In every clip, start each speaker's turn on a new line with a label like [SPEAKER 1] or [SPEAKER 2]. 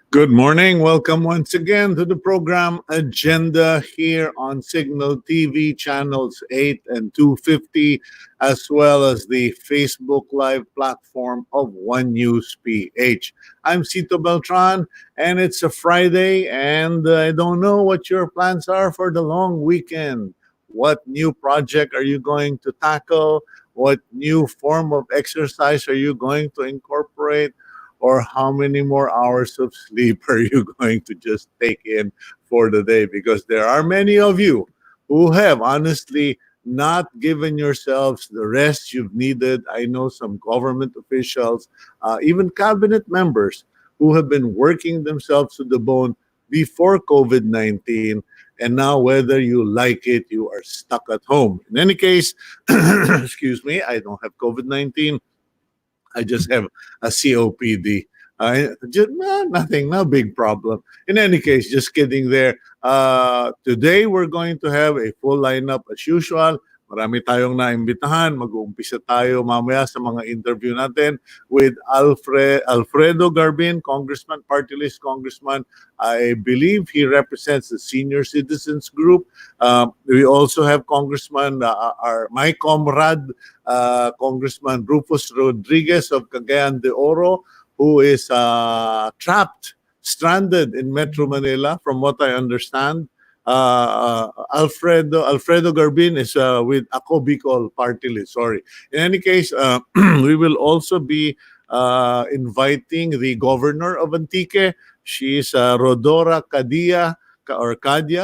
[SPEAKER 1] Good morning. Welcome once again to the program Agenda here on Signal TV channels 8 and 250, as well as the Facebook Live platform of One News PH. I'm Cito Beltran, and it's a Friday, and I don't know what your plans are for the long weekend. What new project are you going to tackle? What new form of exercise are you going to incorporate? Or how many more hours of sleep are you going to just take in for the day? Because there are many of you who have honestly not given yourselves the rest you've needed. I know some government officials, even cabinet members who have been working themselves to the bone before COVID 19. And now, whether you like it, you are stuck at home. In any case, excuse me, I don't have COVID 19. I just have a COPD. Just nothing, no big problem. In any case, just kidding there. Today, we're going to have a full lineup as usual. Marami tayong naimbitahan. Mag-uumpisa tayo mamaya sa mga interview natin with Alfredo Garbin, Congressman, Party List Congressman. I believe he represents the senior citizens group. We also have Congressman, my comrade, Congressman Rufus Rodriguez of Cagayan de Oro, who is stranded in Metro Manila, from what I understand. Alfredo Garbin is with Bicol party list. Sorry. In any case, we will also be inviting the governor of Antique. She is Rhodora Cadia.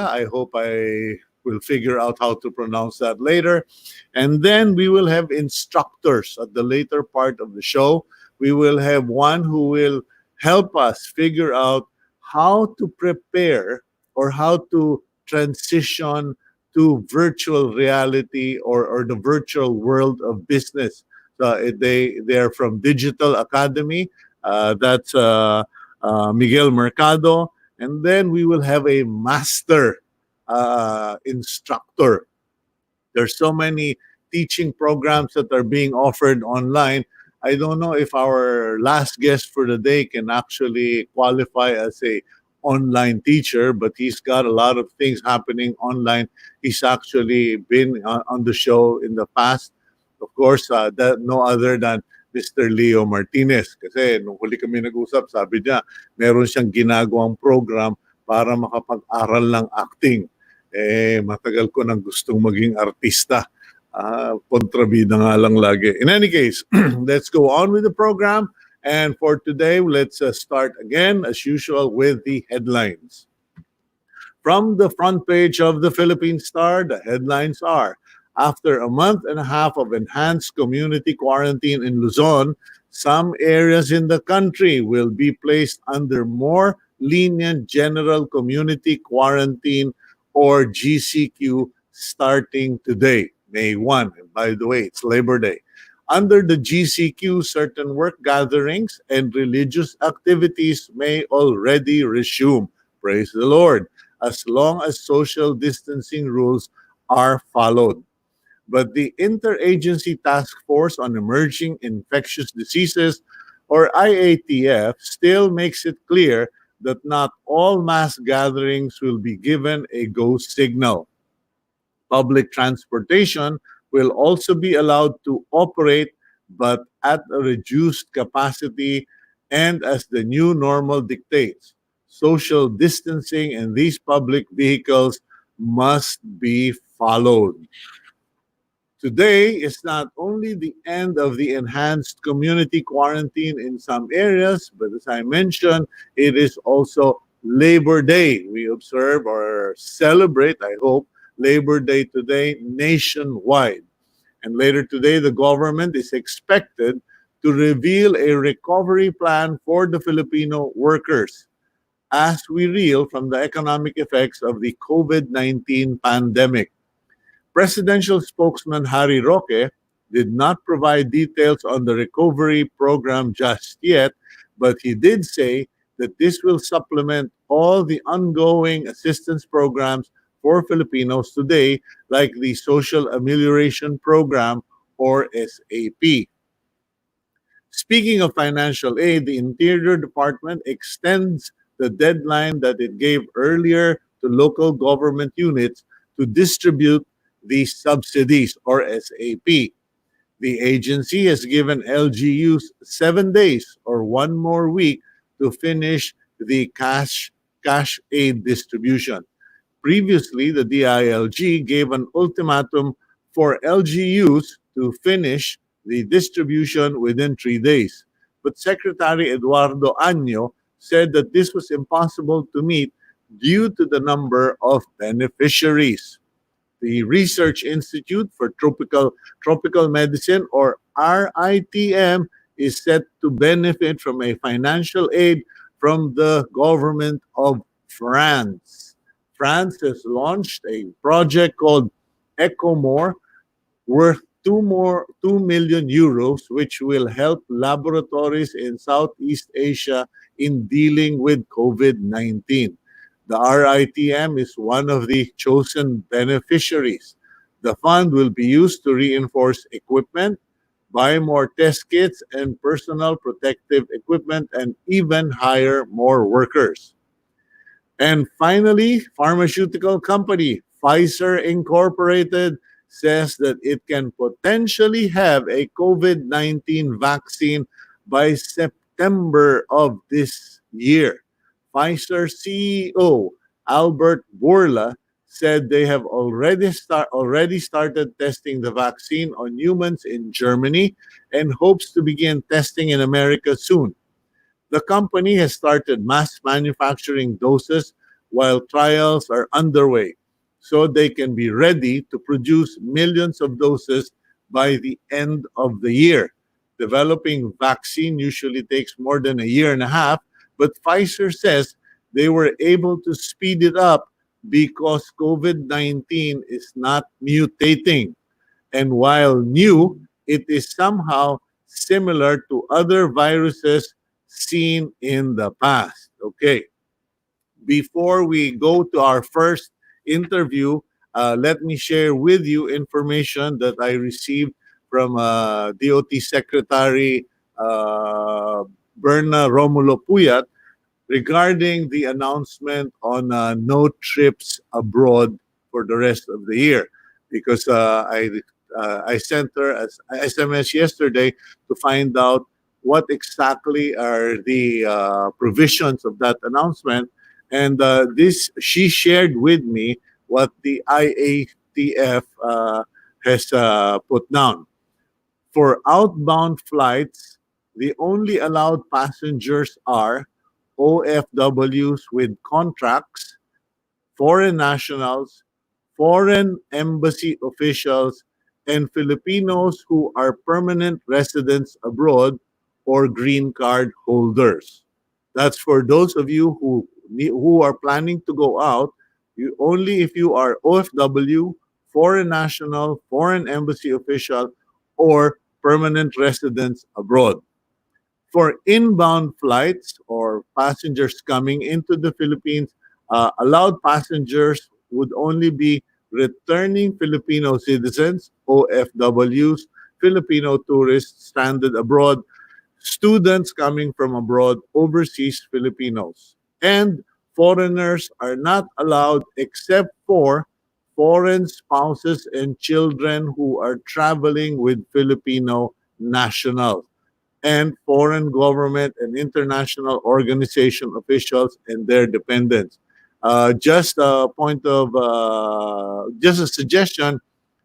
[SPEAKER 1] I hope I will figure out how to pronounce that later. And then we will have instructors at the later part of the show. We will have one who will help us figure out how to prepare or how to transition to virtual reality or the virtual world of business. So they're from Digital Academy. That's Miguel Mercado. And then we will have a master instructor. There's so many teaching programs that are being offered online. I don't know if our last guest for the day can actually qualify as a online teacher, but he's got a lot of things happening online. He's actually been on the show in the past. Of course, no other than Mr. Leo Martinez. Kasi nung huli kami nag-usap, sabi niya, meron siyang ginagawang program para makapag-aral ng acting. Matagal ko nang gustong maging artista. Kontrabida nga lang lagi. In any case, let's go on with the program. And for today, let's start again, as usual, with the headlines. From the front page of the Philippine Star, the headlines are, after a month and a half of enhanced community quarantine in Luzon, some areas in the country will be placed under more lenient general community quarantine or GCQ starting today, May 1. And by the way, it's Labor Day. Under the GCQ, certain work gatherings and religious activities may already resume. Praise the Lord, as long as social distancing rules are followed. But the Interagency Task Force on Emerging Infectious Diseases, or IATF, still makes it clear that not all mass gatherings will be given a go signal. Public transportation will also be allowed to operate, but at a reduced capacity and as the new normal dictates. Social distancing in these public vehicles must be followed. Today is not only the end of the enhanced community quarantine in some areas, but as I mentioned, it is also Labor Day. We observe or celebrate, I hope, Labor Day today nationwide. And later today, the government is expected to reveal a recovery plan for the Filipino workers as we reel from the economic effects of the COVID-19 pandemic. Presidential spokesman Harry Roque did not provide details on the recovery program just yet, but he did say that this will supplement all the ongoing assistance programs for Filipinos today, like the Social Amelioration Program or SAP. Speaking of financial aid, the Interior Department extends the the deadline that it gave earlier to local government units to distribute these subsidies or SAP. The agency has given LGUs 7 days or one more week to finish the cash aid distribution. Previously, the DILG gave an ultimatum for LGUs to finish the distribution within 3 days. But Secretary Eduardo Año said that this was impossible to meet due to the number of beneficiaries. The Research Institute for Tropical Medicine, or RITM, is set to benefit from a financial aid from the government of France. France has launched a project called ECOMORE, worth 2 million euros, which will help laboratories in Southeast Asia in dealing with COVID-19. The RITM is one of the chosen beneficiaries. The fund will be used to reinforce equipment, buy more test kits and personal protective equipment, and even hire more workers. And finally, pharmaceutical company Pfizer Incorporated says that it can potentially have a COVID-19 vaccine by September of this year. Pfizer CEO Albert Bourla said they have already started testing the vaccine on humans in Germany and hopes to begin testing in America soon. The company has started mass manufacturing doses while trials are underway, so they can be ready to produce millions of doses by the end of the year. Developing vaccine usually takes more than a year and a half, but Pfizer says they were able to speed it up because COVID-19 is not mutating. And while new, it is somehow similar to other viruses seen in the past. Okay, before we go to our first interview, let me share with you information that I received from DOT Secretary Berna Romulo Puyat regarding the announcement on no trips abroad for the rest of the year. Because I sent her as SMS yesterday to find out what exactly are the provisions of that announcement, and this she shared with me what the IATF has put down. For outbound flights, the only allowed passengers are OFWs with contracts, foreign nationals, foreign embassy officials, and Filipinos who are permanent residents abroad or green card holders. That's for those of you who are planning to go out. You only if you are OFW, foreign national, foreign embassy official, or permanent residents abroad. For inbound flights or passengers coming into the Philippines, allowed passengers would only be returning Filipino citizens, OFWs, Filipino tourists stranded abroad, students coming from abroad, overseas Filipinos. And foreigners are not allowed except for foreign spouses and children who are traveling with Filipino nationals, and foreign government and international organization officials and their dependents. Just a suggestion,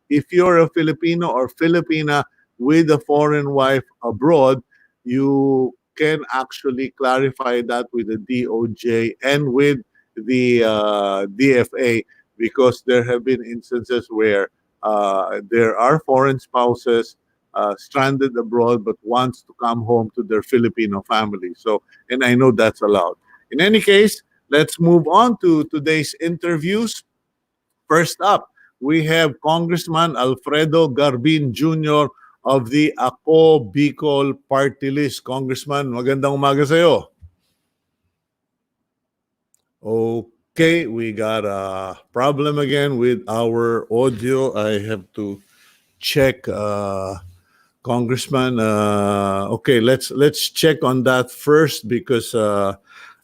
[SPEAKER 1] if you're a Filipino or Filipina with a foreign wife abroad, you can actually clarify that with the DOJ and with the DFA, because there have been instances where there are foreign spouses stranded abroad but wants to come home to their Filipino family. So, and I know that's allowed. In any case, let's move on to today's interviews. First up, we have Congressman Alfredo Garbin Jr. of the Ako Bicol Party List. Congressman, magandang umaga sa'yo. Okay, we got a problem again with our audio. I have to check, Congressman. Okay, let's check on that first, because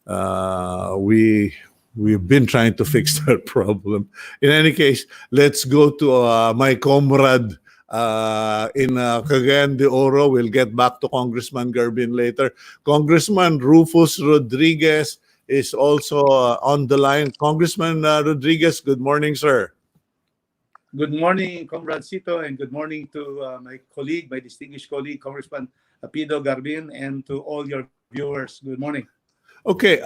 [SPEAKER 1] We we've been trying to fix that problem. In any case, let's go to my comrade in Cagayan de Oro. We'll get back to Congressman Garbin later. Congressman Rufus Rodriguez is also on the line. Congressman Rodriguez, good morning, sir.
[SPEAKER 2] Good morning, Comrade Cito, and good morning to my colleague, my distinguished colleague, Congressman Apido Garbin, and to all your viewers. Good morning.
[SPEAKER 1] Okay,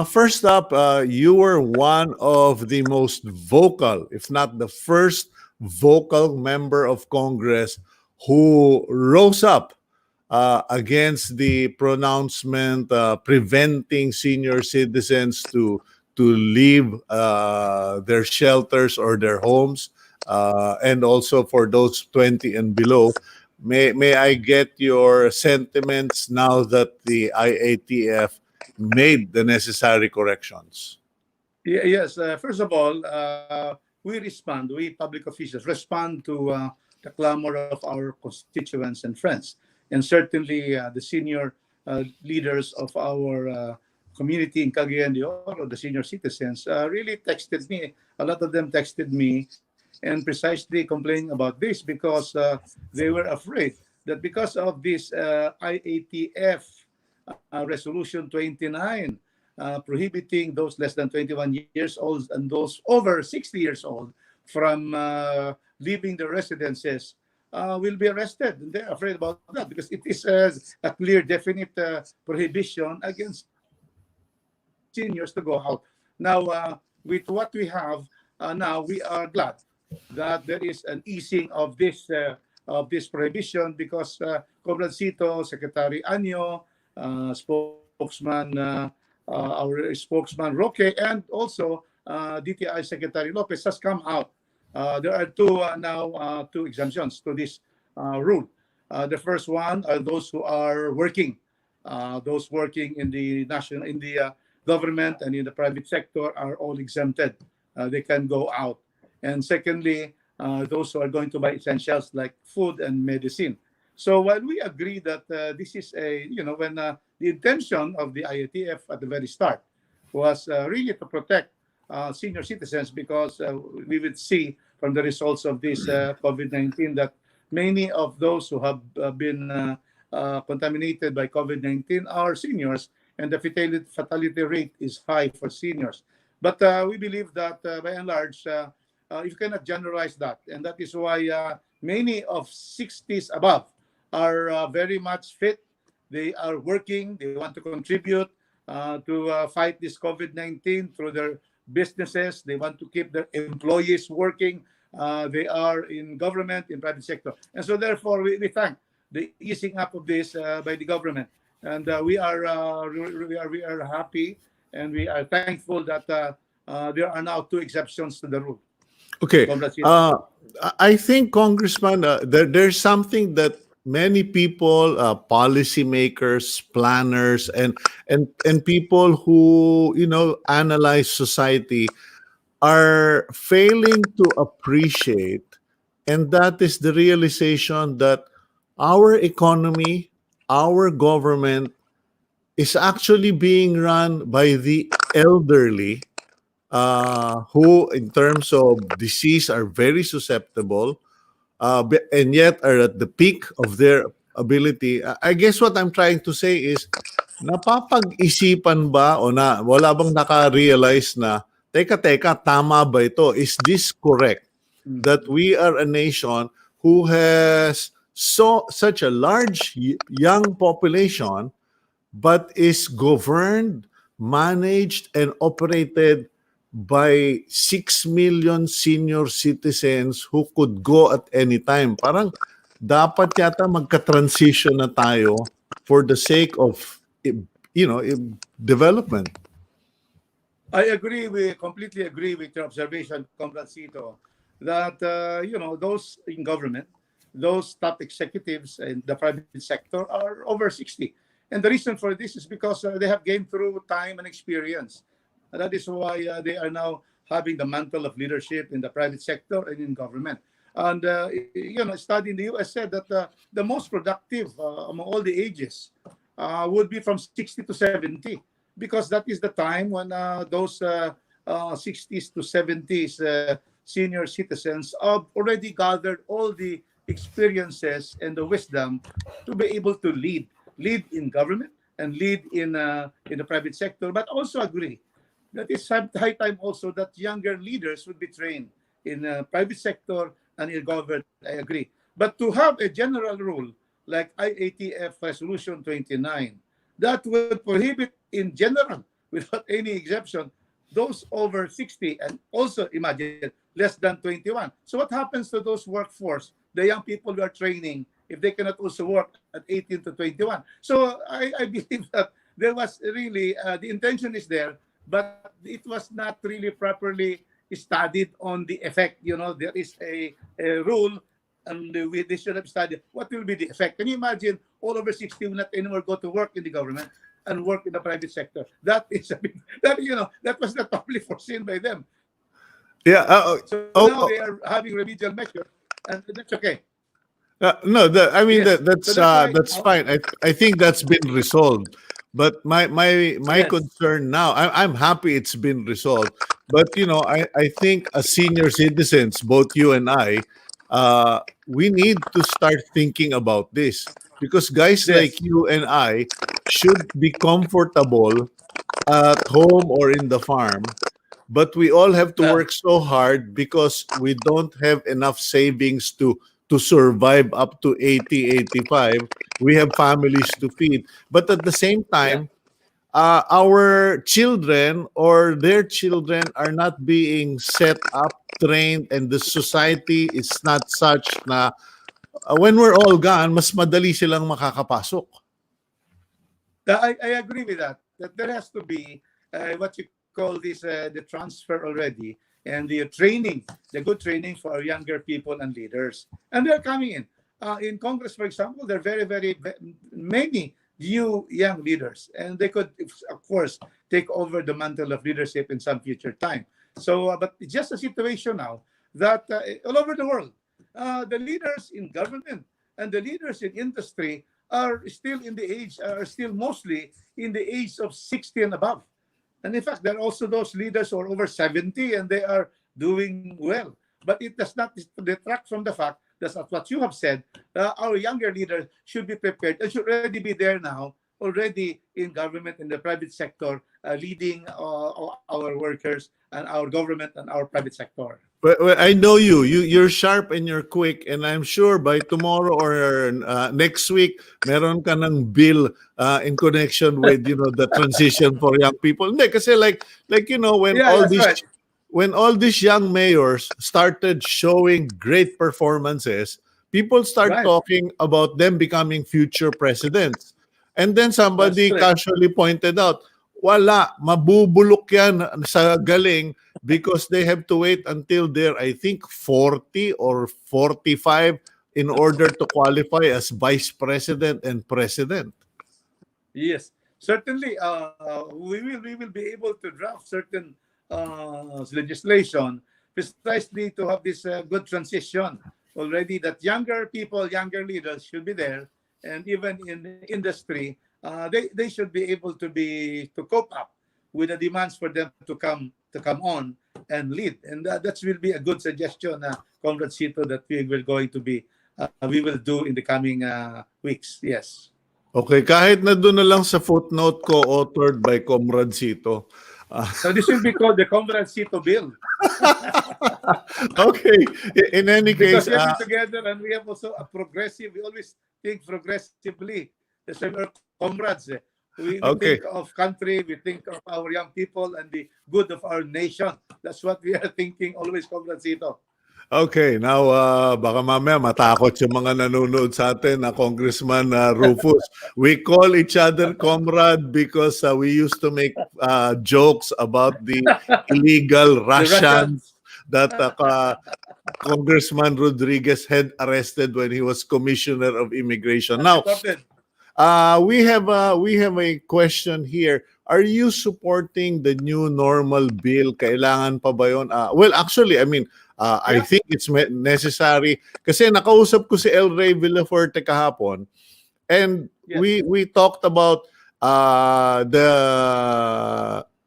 [SPEAKER 1] first up, you were one of the most vocal, if not the first vocal member of Congress who rose up against the pronouncement preventing senior citizens to leave their shelters or their homes, and also for those 20 and below. May I get your sentiments now that the IATF made the necessary corrections?
[SPEAKER 2] Yes, first of all, we public officials, respond to the clamor of our constituents and friends. And certainly the senior leaders of our community in Cagayan de Oro, the senior citizens, really texted me. A lot of them texted me and precisely complaining about this because they were afraid that because of this IATF Resolution 29 prohibiting those less than 21 years old and those over 60 years old from leaving their residences will be arrested. And they're afraid about that because it is a clear, definite prohibition against seniors to go out. Now, with what we have now, we are glad that there is an easing of this prohibition because Comrade Cito, Secretary Anyo, our spokesman Roque, and also DTI Secretary Lopez has come out. There are two exemptions to this rule. The first one are those who are working, those working in the government and in the private sector are all exempted. They can go out. And secondly, those who are going to buy essentials like food and medicine. So while we agree that this is when the intention of the IATF at the very start was really to protect senior citizens because we would see from the results of this COVID-19 that many of those who have been contaminated by COVID-19 are seniors, and the fatality rate is high for seniors. But we believe that by and large, you cannot generalize that. And that is why many of 60s above are very much fit. They are working. They want to contribute to fight this COVID-19 through their businesses. They want to keep their employees working. They are in government, in private sector. And so therefore, we thank the easing up of this by the government. And we are happy and we are thankful that there are now two exceptions to the rule.
[SPEAKER 1] Okay. I think, Congressman, there's something that many people, policymakers, planners, and people who analyze society are failing to appreciate, and that is the realization that our economy, our government is actually being run by the elderly, who, in terms of disease, are very susceptible, and yet are at the peak of their ability. I guess what I'm trying to say is, napapag-isipan ba o wala bang naka-realize na, teka, tama ba ito? Is this correct? That we are a nation who has such a large young population but is governed, managed, and operated by 6 million senior citizens who could go at any time. Parang dapat yata magka-transition na tayo for the sake of development.
[SPEAKER 2] I completely agree with your observation, Comrade Cito, that those in government, those top executives in the private sector are over 60. And the reason for this is because they have gained through time and experience. And that is why they are now having the mantle of leadership in the private sector and in government. And, a study in the US said that the most productive among all the ages would be from 60 to 70. because that is the time when those 60s to 70s senior citizens have already gathered all the experiences and the wisdom to be able to lead in government and lead in the private sector. But also agree that it's high time also that younger leaders would be trained in private sector and in government. I agree. But to have a general rule like IATF Resolution 29 that would prohibit in general, without any exception, those over 60 and also imagine less than 21. So what happens to those workforce, the young people we are training, if they cannot also work at 18 to 21? So I believe that there was really, the intention is there, but it was not really properly studied on the effect. There is a rule, and they should have studied what will be the effect. Can you imagine all over 60 will not anymore go to work in the government and work in the private sector? That is a big, that was not probably foreseen by them.
[SPEAKER 1] Yeah.
[SPEAKER 2] So now they are having remedial measures, and that's okay.
[SPEAKER 1] No, I mean
[SPEAKER 2] Yes. So that's why.
[SPEAKER 1] that's fine. I think that's been resolved. But my
[SPEAKER 2] Yes.
[SPEAKER 1] concern now, I'm happy it's been resolved. But I think as senior citizens, both you and I, we need to start thinking about this, because guys like
[SPEAKER 2] Yes.
[SPEAKER 1] you and I should be comfortable at home or in the farm, but we all have to
[SPEAKER 2] Uh,
[SPEAKER 1] work so hard because we don't have enough savings to survive up to 80, 85. We have families to feed, but at the same
[SPEAKER 2] yeah.
[SPEAKER 1] time, our children or their children are not being set up, trained, and the society is not such na when we're all gone, mas madali silang makakapasok.
[SPEAKER 2] I agree with that. That there has to be what you call this the transfer already, and the training, the good training for our younger people and leaders. And they're coming in. In Congress, for example, there are many new young leaders, and they could, of course, take over the mantle of leadership in some future time. So, but it's just a situation now that all over the world, the leaders in government and the leaders in industry are still mostly in the age of 60 and above. And in fact, there are also those leaders who are over 70 and they are doing well. But it does not detract from the fact that, as what you have said, our younger leaders should be prepared and should already be there now, already in government, in the private sector, leading our workers and our government and our private sector.
[SPEAKER 1] But I know you're sharp and you're quick, and I'm sure by tomorrow or next week, meron ka ng bill in connection with the transition for young people. Hindi, kasi like
[SPEAKER 2] Yeah, that's right.
[SPEAKER 1] when all these young mayors started showing great performances, people start
[SPEAKER 2] Right.
[SPEAKER 1] talking about them becoming future presidents. And then
[SPEAKER 2] That's
[SPEAKER 1] somebody
[SPEAKER 2] correct.
[SPEAKER 1] casually pointed out, wala, mabubulok yan sa galing because they have to wait until they're, I think, 40 or 45 in order to qualify as vice president and president.
[SPEAKER 2] Yes, certainly. We will be able to draft certain legislation precisely to have this good transition already. That younger people, younger leaders should be there, and even in the industry, they should be able to cope up with the demands for them to come on and lead. And that will be a good suggestion, Comrade Cito, that we will do in the coming weeks. Yes.
[SPEAKER 1] Okay, kahit na doon na lang sa footnote ko, authored by Comrade Cito.
[SPEAKER 2] So this will be called the Comrade Cito Bill.
[SPEAKER 1] Okay, in any
[SPEAKER 2] Because
[SPEAKER 1] case,
[SPEAKER 2] we have been together and we have also a progressive, we always think progressively. That's why we're comrades. We
[SPEAKER 1] okay.
[SPEAKER 2] think of country, we think of our young people and the good of our nation. That's what we are thinking always, Comrade Cito.
[SPEAKER 1] Okay, now baka mamaya matakot yung mga nanonood sa atin na Congressman Rufus. We call each other comrade because we used to make jokes about the illegal
[SPEAKER 2] The
[SPEAKER 1] Russians
[SPEAKER 2] Russians.
[SPEAKER 1] that Congressman Rodriguez had arrested when he was Commissioner of Immigration.
[SPEAKER 2] And
[SPEAKER 1] Now,
[SPEAKER 2] deported.
[SPEAKER 1] we have a question here. Are you supporting the new normal bill? Kailangan pa ba yun? Well, actually, I mean, I
[SPEAKER 2] Yeah.
[SPEAKER 1] think it's necessary. Kasi nakausap ko si El Rey Villafuerte kahapon, and
[SPEAKER 2] Yes.
[SPEAKER 1] we talked about The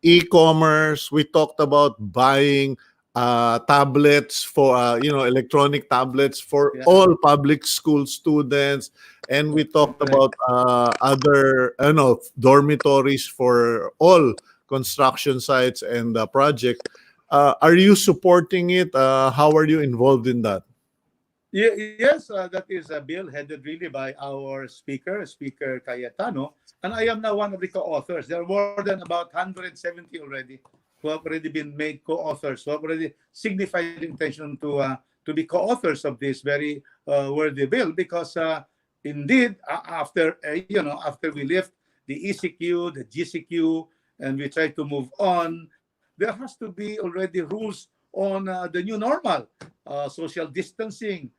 [SPEAKER 1] e-commerce. We talked about buying tablets for electronic tablets for
[SPEAKER 2] Yeah.
[SPEAKER 1] all public school students, and we talked
[SPEAKER 2] Correct.
[SPEAKER 1] about other dormitories for all construction sites and project. Are you supporting it? How are you involved in that?
[SPEAKER 2] Yes, that is a bill headed really by our speaker, Speaker Cayetano, and I am now one of the co-authors. There are more than about 170 already who have already been made co-authors, who have already signified their intention to be co-authors of this very worthy bill because indeed after after we lift the ECQ, the GCQ, and we try to move on, there has to be already rules on the new normal, social distancing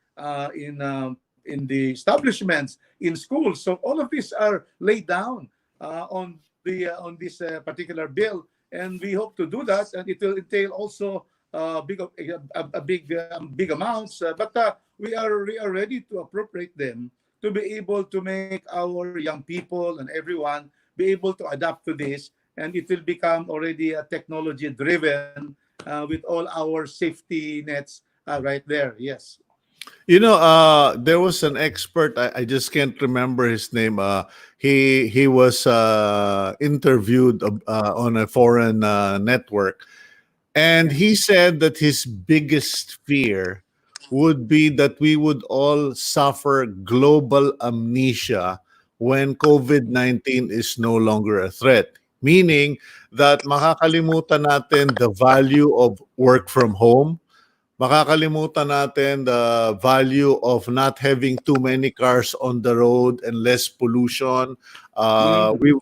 [SPEAKER 2] in the establishments, in schools. So all of these are laid down on this particular bill, and we hope to do that. And it will entail also big amounts, but we are ready to appropriate them to be able to make our young people and everyone be able to adapt to this, and it will become already technology driven with all our safety nets right there. Yes.
[SPEAKER 1] There was an expert. I just can't remember his name. He was interviewed on a foreign network, and
[SPEAKER 2] Yeah.
[SPEAKER 1] he said that his biggest fear would be that we would all suffer global amnesia when COVID-19 is no longer a threat. Meaning that makakalimutan natin the value of work from home, makakalimutan natin the value of not having too many cars on the road and less pollution.
[SPEAKER 2] Mhm.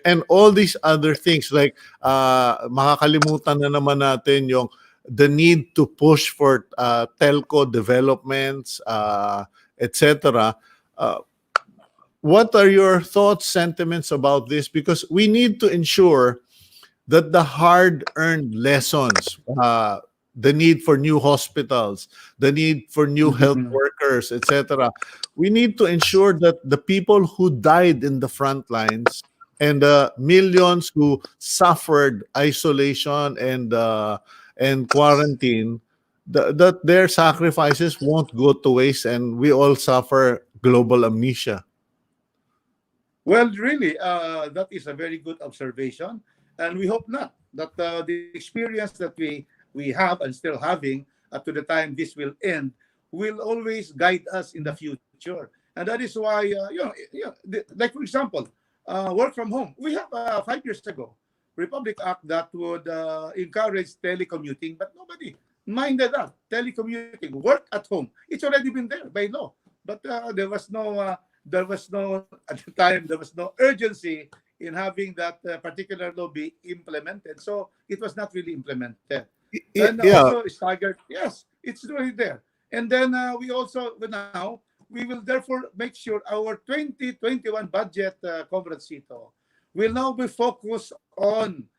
[SPEAKER 1] And all these other things like makakalimutan na naman natin yung the need to push for telco developments, etc. Uh, what are your thoughts, sentiments about this? Because we need to ensure that the hard-earned lessons, the need for new hospitals, the need for new health
[SPEAKER 2] Mhm.
[SPEAKER 1] workers, etc., we need to ensure that the people who died in the front lines and the millions who suffered isolation and quarantine, that their sacrifices won't go to waste, and we all suffer global amnesia.
[SPEAKER 2] Well, really, that is a very good observation, and we hope not that the experience that we have and still having to the time this will end will always guide us in the future, and that is why like for example, work from home. We have 5 years ago Republic Act that would encourage telecommuting, but nobody minded that telecommuting, work at home. It's already been there by law, but there was no at the time there was no urgency in having that particular law be implemented, so it was not really implemented. And
[SPEAKER 1] Yeah.
[SPEAKER 2] also staggered, yes, it's really there. And then we also now we will therefore make sure our 2021 budget, Congrancito, will now be focused on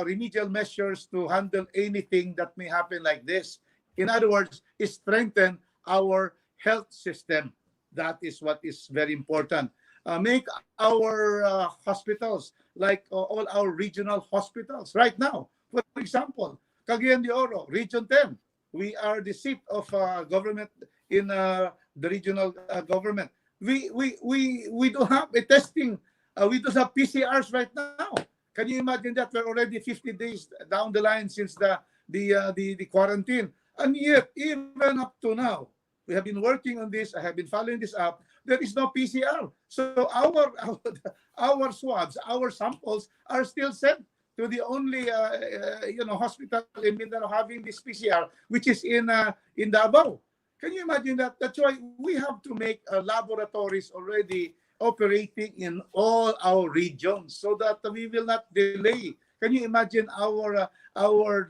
[SPEAKER 2] remedial measures to handle anything that may happen like this. In other words, is strengthen our health system. That is what is very important. Make our hospitals like all our regional hospitals right now. For example, Cagayan de Oro, Region 10. We are the seat of government in the regional government. We don't have a testing. We don't have PCRs right now. Can you imagine that? We're already 50 days down the line since the quarantine. And yet, even up to now, we have been working on this. I have been following this up. There is no PCR. So our swabs, our samples are still sent to the only hospital in Mindanao having this PCR, which is in Davao. Can you imagine that? That's why we have to make laboratories already operating in all our regions so that we will not delay. Can you imagine our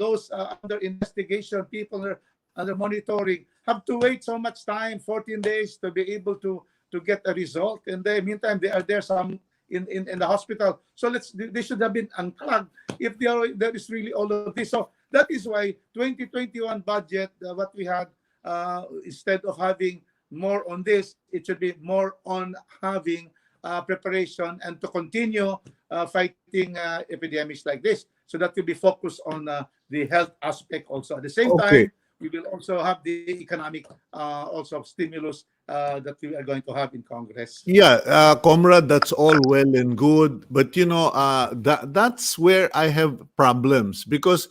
[SPEAKER 2] those under investigation people under monitoring have to wait so much time, 14 days, to be able to get a result. In the meantime, they are there some in the hospital. So they should have been unplugged if there is really all of this. So that is why 2021 budget, what we had, instead of having more on this, it should be more on having preparation and to continue fighting epidemics like this. So that will be focused on the health aspect also. At the same
[SPEAKER 1] Okay.
[SPEAKER 2] time, we will also have the economic also stimulus that we are going to have in Congress.
[SPEAKER 1] Yeah, comrade, that's all well and good, but that's where I have problems because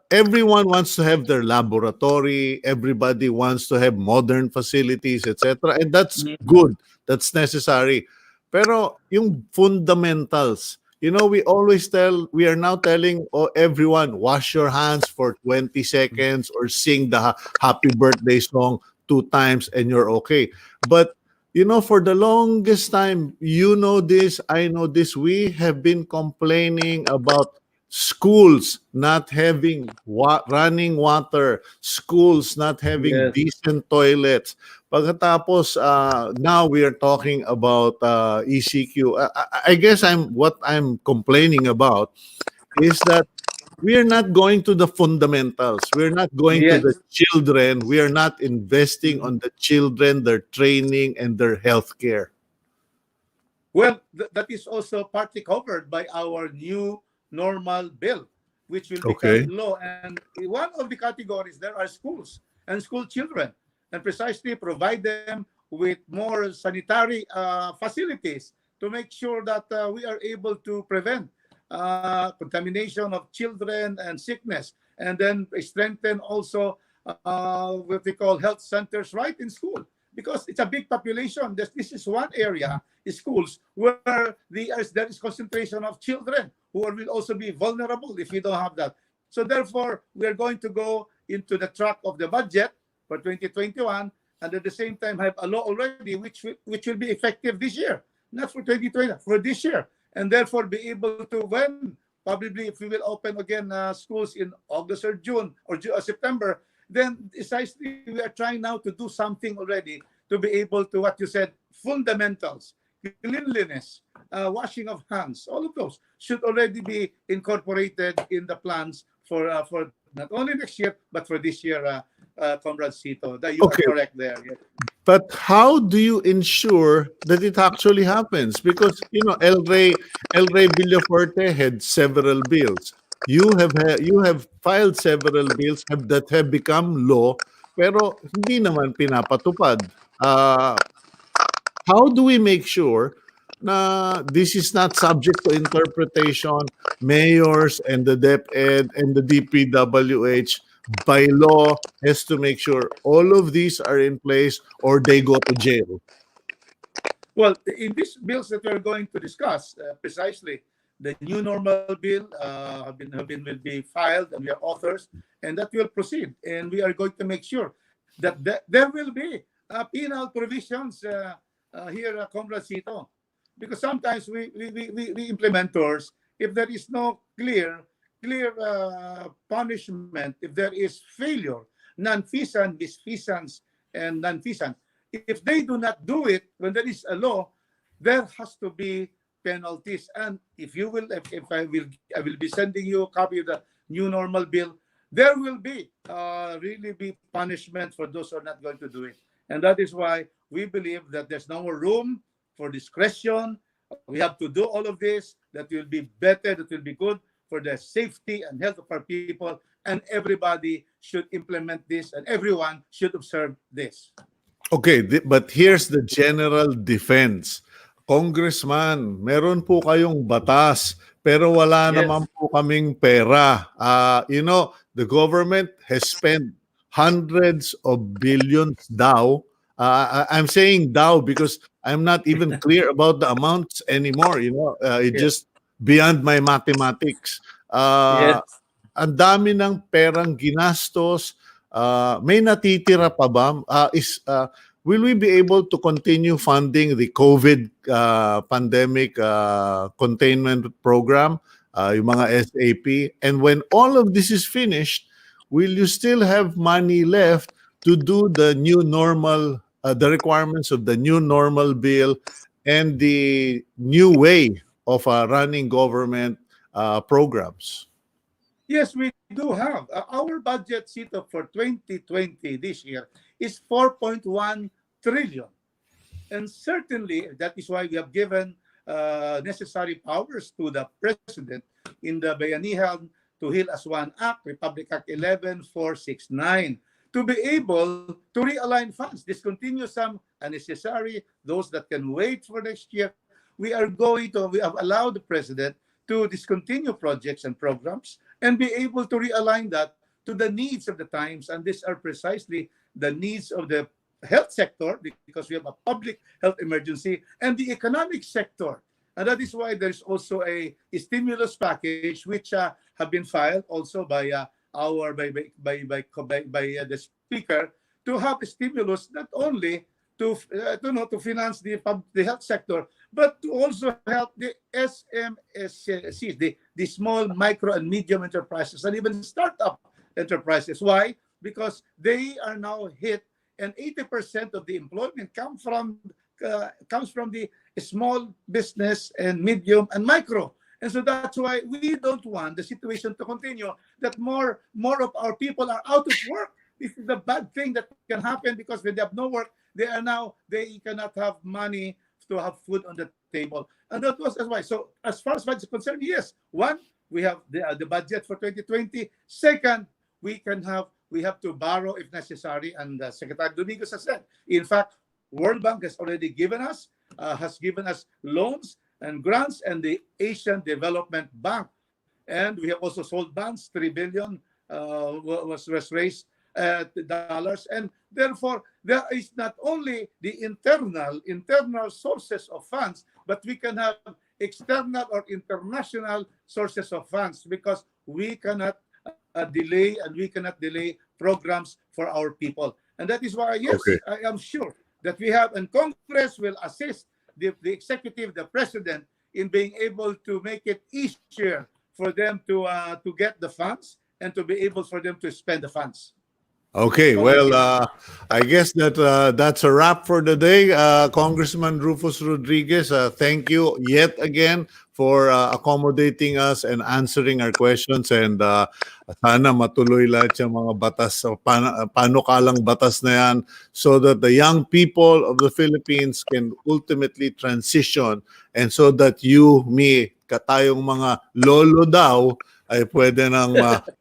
[SPEAKER 1] everyone wants to have their laboratory, everybody wants to have modern facilities, etc., and that's
[SPEAKER 2] Mhm.
[SPEAKER 1] good, that's necessary. Pero yung fundamentals, we are now telling everyone, wash your hands for 20 seconds or sing the happy birthday song two times and you're okay. But for the longest time, this, I know this, we have been complaining about schools not having running water, schools not having
[SPEAKER 2] Yes.
[SPEAKER 1] decent toilets. Pagkatapos, now we are talking about ECQ. I guess what I'm complaining about is that we are not going to the fundamentals. We're not going to the
[SPEAKER 2] Yes.
[SPEAKER 1] children. We are not investing
[SPEAKER 2] Mhm.
[SPEAKER 1] on the children, their training, and their health care.
[SPEAKER 2] Well, that is also partly covered by our new normal bill, which will become
[SPEAKER 1] Okay.
[SPEAKER 2] law. And one of the categories there are schools and school children, and precisely provide them with more sanitary facilities to make sure that we are able to prevent contamination of children and sickness, and then strengthen also what we call health centers right in school, because it's a big population. This is one area, schools, where there is concentration of children who will also be vulnerable if we don't have that. So therefore, we are going to go into the track of the budget for 2021, and at the same time have a law already which will be effective this year, not for 2020, for this year, and therefore be able to, when probably if we will open again schools in August or June or September, then precisely we are trying now to do something already to be able to, what you said, fundamentals, cleanliness, washing of hands, all of those should already be incorporated in the plans for not only next year but for this year, Comrade Cito. That you are
[SPEAKER 1] Okay.
[SPEAKER 2] correct there. Yes.
[SPEAKER 1] But how do you ensure that it actually happens? Because El Rey Villaforte had several bills. You have filed several bills that have become law, pero hindi naman pinapatupad. How do we make sure na this is not subject to interpretation? Mayors and the DepEd and the DPWH by law has to make sure all of these are in place or they go to jail.
[SPEAKER 2] Well, in these bills that we're going to discuss, precisely the new normal bill will be filed, and we are authors, and that will proceed. And we are going to make sure that there will be penal provisions here, Comrade Cito, because sometimes we implementors, if there is no clear punishment, if there is failure, non-feasant, misfeasance, and non-feasant, if they do not do it when there is a law, there has to be penalties. And if you will, if I will be sending you a copy of the new normal bill. There will be really be punishment for those who are not going to do it. And that is why we believe that there's no more room for discretion. We have to do all of this. That will be better. That will be good for the safety and health of our people. And everybody should implement this, and everyone should observe this.
[SPEAKER 1] Okay, but here's the general defense. Congressman, meron po kayong batas, pero wala naman
[SPEAKER 2] Yes.
[SPEAKER 1] po kaming pera. The government has spent hundreds of billions daw. I'm saying daw because I'm not even clear about the amounts anymore. It's
[SPEAKER 2] Yes.
[SPEAKER 1] just beyond my mathematics. Uh,
[SPEAKER 2] Yes.
[SPEAKER 1] ang dami ng perang ginastos. May natitira pa ba? Will we be able to continue funding the COVID pandemic containment program, yung mga SAP? And when all of this is finished, will you still have money left to do the new normal, the requirements of the new normal bill and the new way of running government programs?
[SPEAKER 2] Yes, we do have. Our budget setup for 2020 this year is 4.1 trillion. And certainly, that is why we have given necessary powers to the president in the Bayanihan to Heal as One Act, Republic Act 11469, to be able to realign funds, discontinue some unnecessary, those that can wait for next year. We have allowed the president to discontinue projects and programs and be able to realign that to the needs of the times. And these are precisely the needs of the health sector, because we have a public health emergency, and the economic sector. And that is why there's also a stimulus package which have been filed also by our by the speaker, to have a stimulus not only to finance the health sector, but to also help the SMSCs, the small, micro, and medium enterprises, and even startup enterprises. Why? Because they are now hit, and 80% of the employment comes from the small business and medium and micro. And so that's why we don't want the situation to continue, that more of our people are out of work. This is the bad thing that can happen, because when they have no work, they cannot have money to have food on the table. And that was as why. So as far as budget is concerned, yes, one, we have the budget for 2020. Second, we have to borrow if necessary. And Secretary Domingos has said, in fact, World Bank has given us loans and grants, and the Asian Development Bank. And we have also sold bonds, 3 billion was raised dollars. And therefore, there is not only the internal sources of funds, but we can have external or international sources of funds, because we cannot delay, and we cannot delay programs for our people. And that is why, yes,
[SPEAKER 1] Okay.
[SPEAKER 2] I am sure that we have, and Congress will assist the executive, the president, in being able to make it easier for them to get the funds, and to be able for them to spend the funds.
[SPEAKER 1] Okay,
[SPEAKER 2] Congress.
[SPEAKER 1] well, I guess that's a wrap for the day. Congressman Rufus Rodriguez, thank you yet again for accommodating us and answering our questions. And sana matuloy lahat yung mga batas, panukalang batas na yan, so that the young people of the Philippines can ultimately transition, and so that you, me, katayong mga lolo daw, ay pwede nang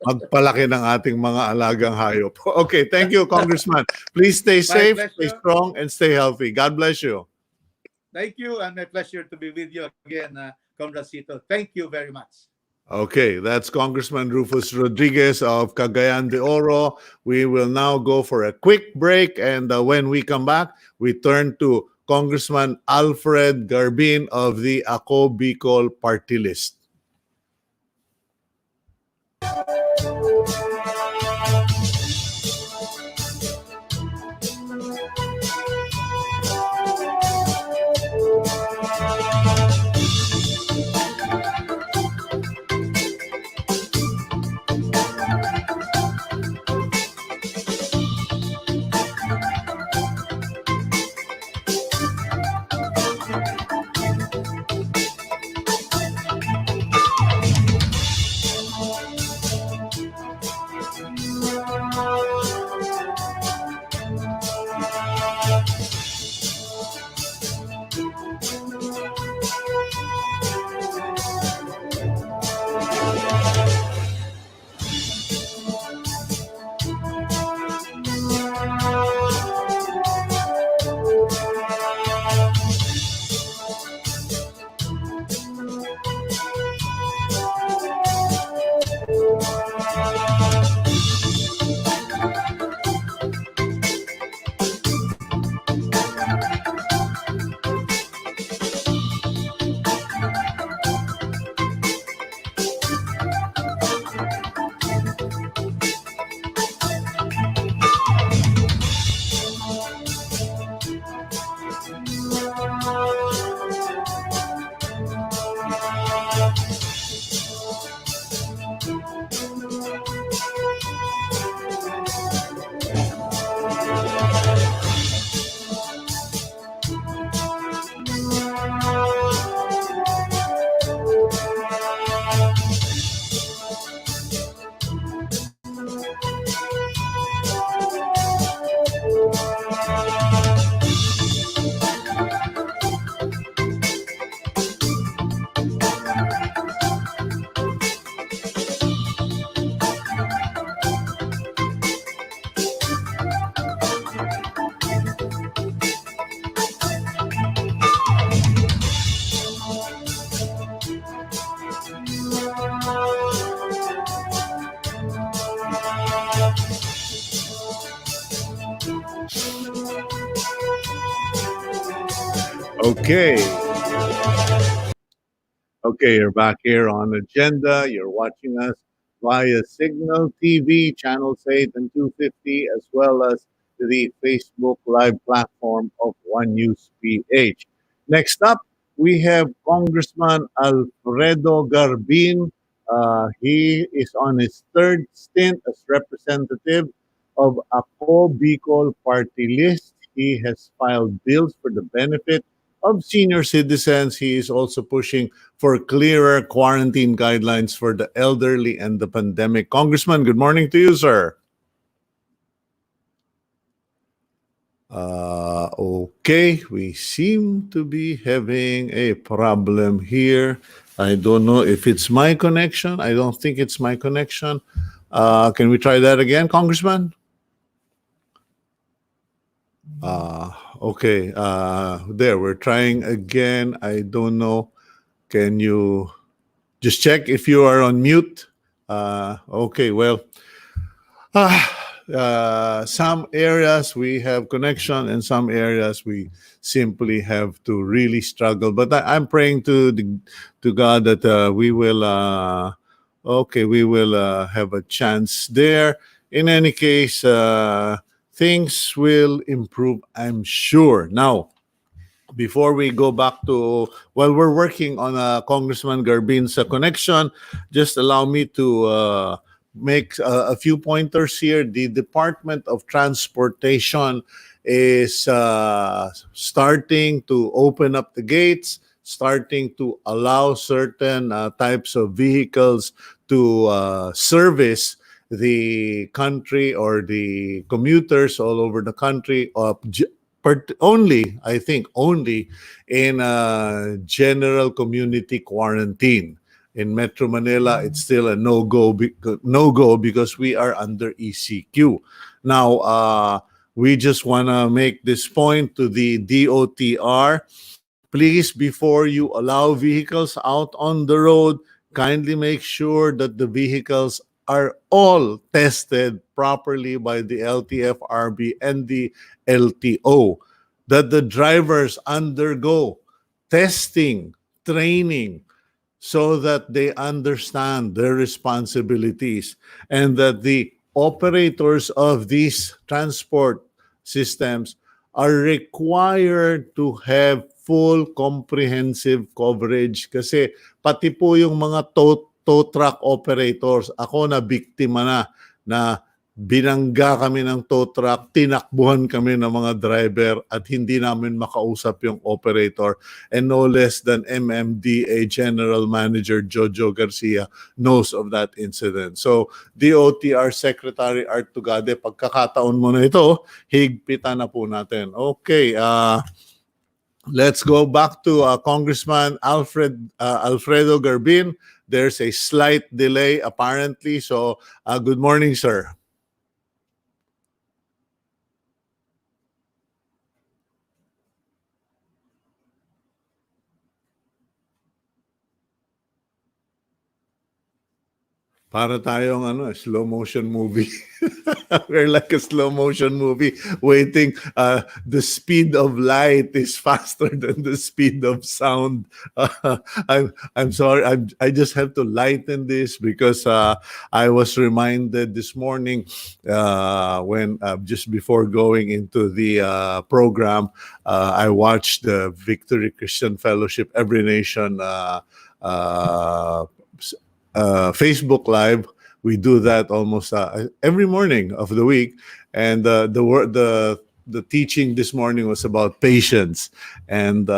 [SPEAKER 1] magpalaki ng ating mga alagang hayop. Okay, thank you, Congressman. Please stay
[SPEAKER 2] My
[SPEAKER 1] safe, stay
[SPEAKER 2] pleasure.
[SPEAKER 1] strong, and stay healthy. God bless you.
[SPEAKER 2] Thank you, and my pleasure to be with you again, Comrade Cito. Thank you very much.
[SPEAKER 1] Okay, that's Congressman Rufus Rodriguez of Cagayan de Oro. We will now go for a quick break, and when we come back, we turn to Congressman Alfred Garbin of the Ako Bicol Party List. Okay. Okay, you're back here on Agenda. You're watching us via Signal TV, channels 8 and 250, as well as the Facebook Live platform of One News PH. Next up, we have Congressman Alfredo Garbin. He is on his third stint as representative of AKO Bicol party list. He has filed bills for the benefit of senior citizens. He is also pushing for clearer quarantine guidelines for the elderly and the pandemic. Congressman, good morning to you, sir. Okay, we seem to be having a problem here. I don't know if it's my connection. I don't think it's my connection. Can we try that again, Congressman? Okay, there, we're trying again. I don't know. Can you just check if you are on mute? Okay, well, some areas we have connection, and some areas we simply have to really struggle. But I'm praying to God that we will. Okay, we will have a chance there. In any case, things will improve, I'm sure. Now, before we go back to while we're working on Congressman Garbin's connection, just allow me to make a few pointers here. The Department of Transportation is starting to open up the gates, starting to allow certain types of vehicles to service the country or the commuters all over the country, only, I think, only in general community quarantine. In Metro Manila, it's still a no go because we are under ECQ. Now, we just want to make this point to the DOTR. Please, before you allow vehicles out on the road, kindly make sure that the vehicles are all tested properly by the LTFRB and the LTO, that the drivers undergo testing, training, so that they understand their responsibilities, and that the operators of these transport systems are required to have full comprehensive coverage. Kasi pati po yung mga tow truck operators, ako na biktima na binangga kami ng tow truck, tinakbuhan kami ng mga driver at hindi namin makausap yung operator, and no less than MMDA General Manager Jojo Garcia knows of that incident. So, DOTR Secretary Art Tugade, pagkakataon mo na ito, higpitan na po natin. Okay, let's go back to Congressman Alfredo Garbin. There's a slight delay apparently. So, good morning, sir. Para tayong slow motion movie. We're like a slow motion movie waiting. The speed of light is faster than the speed of sound. I'm sorry. I just have to lighten this because I was reminded this morning when just before going into the program, I watched the Victory Christian Fellowship Every Nation Facebook Live. We do that almost every morning of the week, and the teaching this morning was about patience. And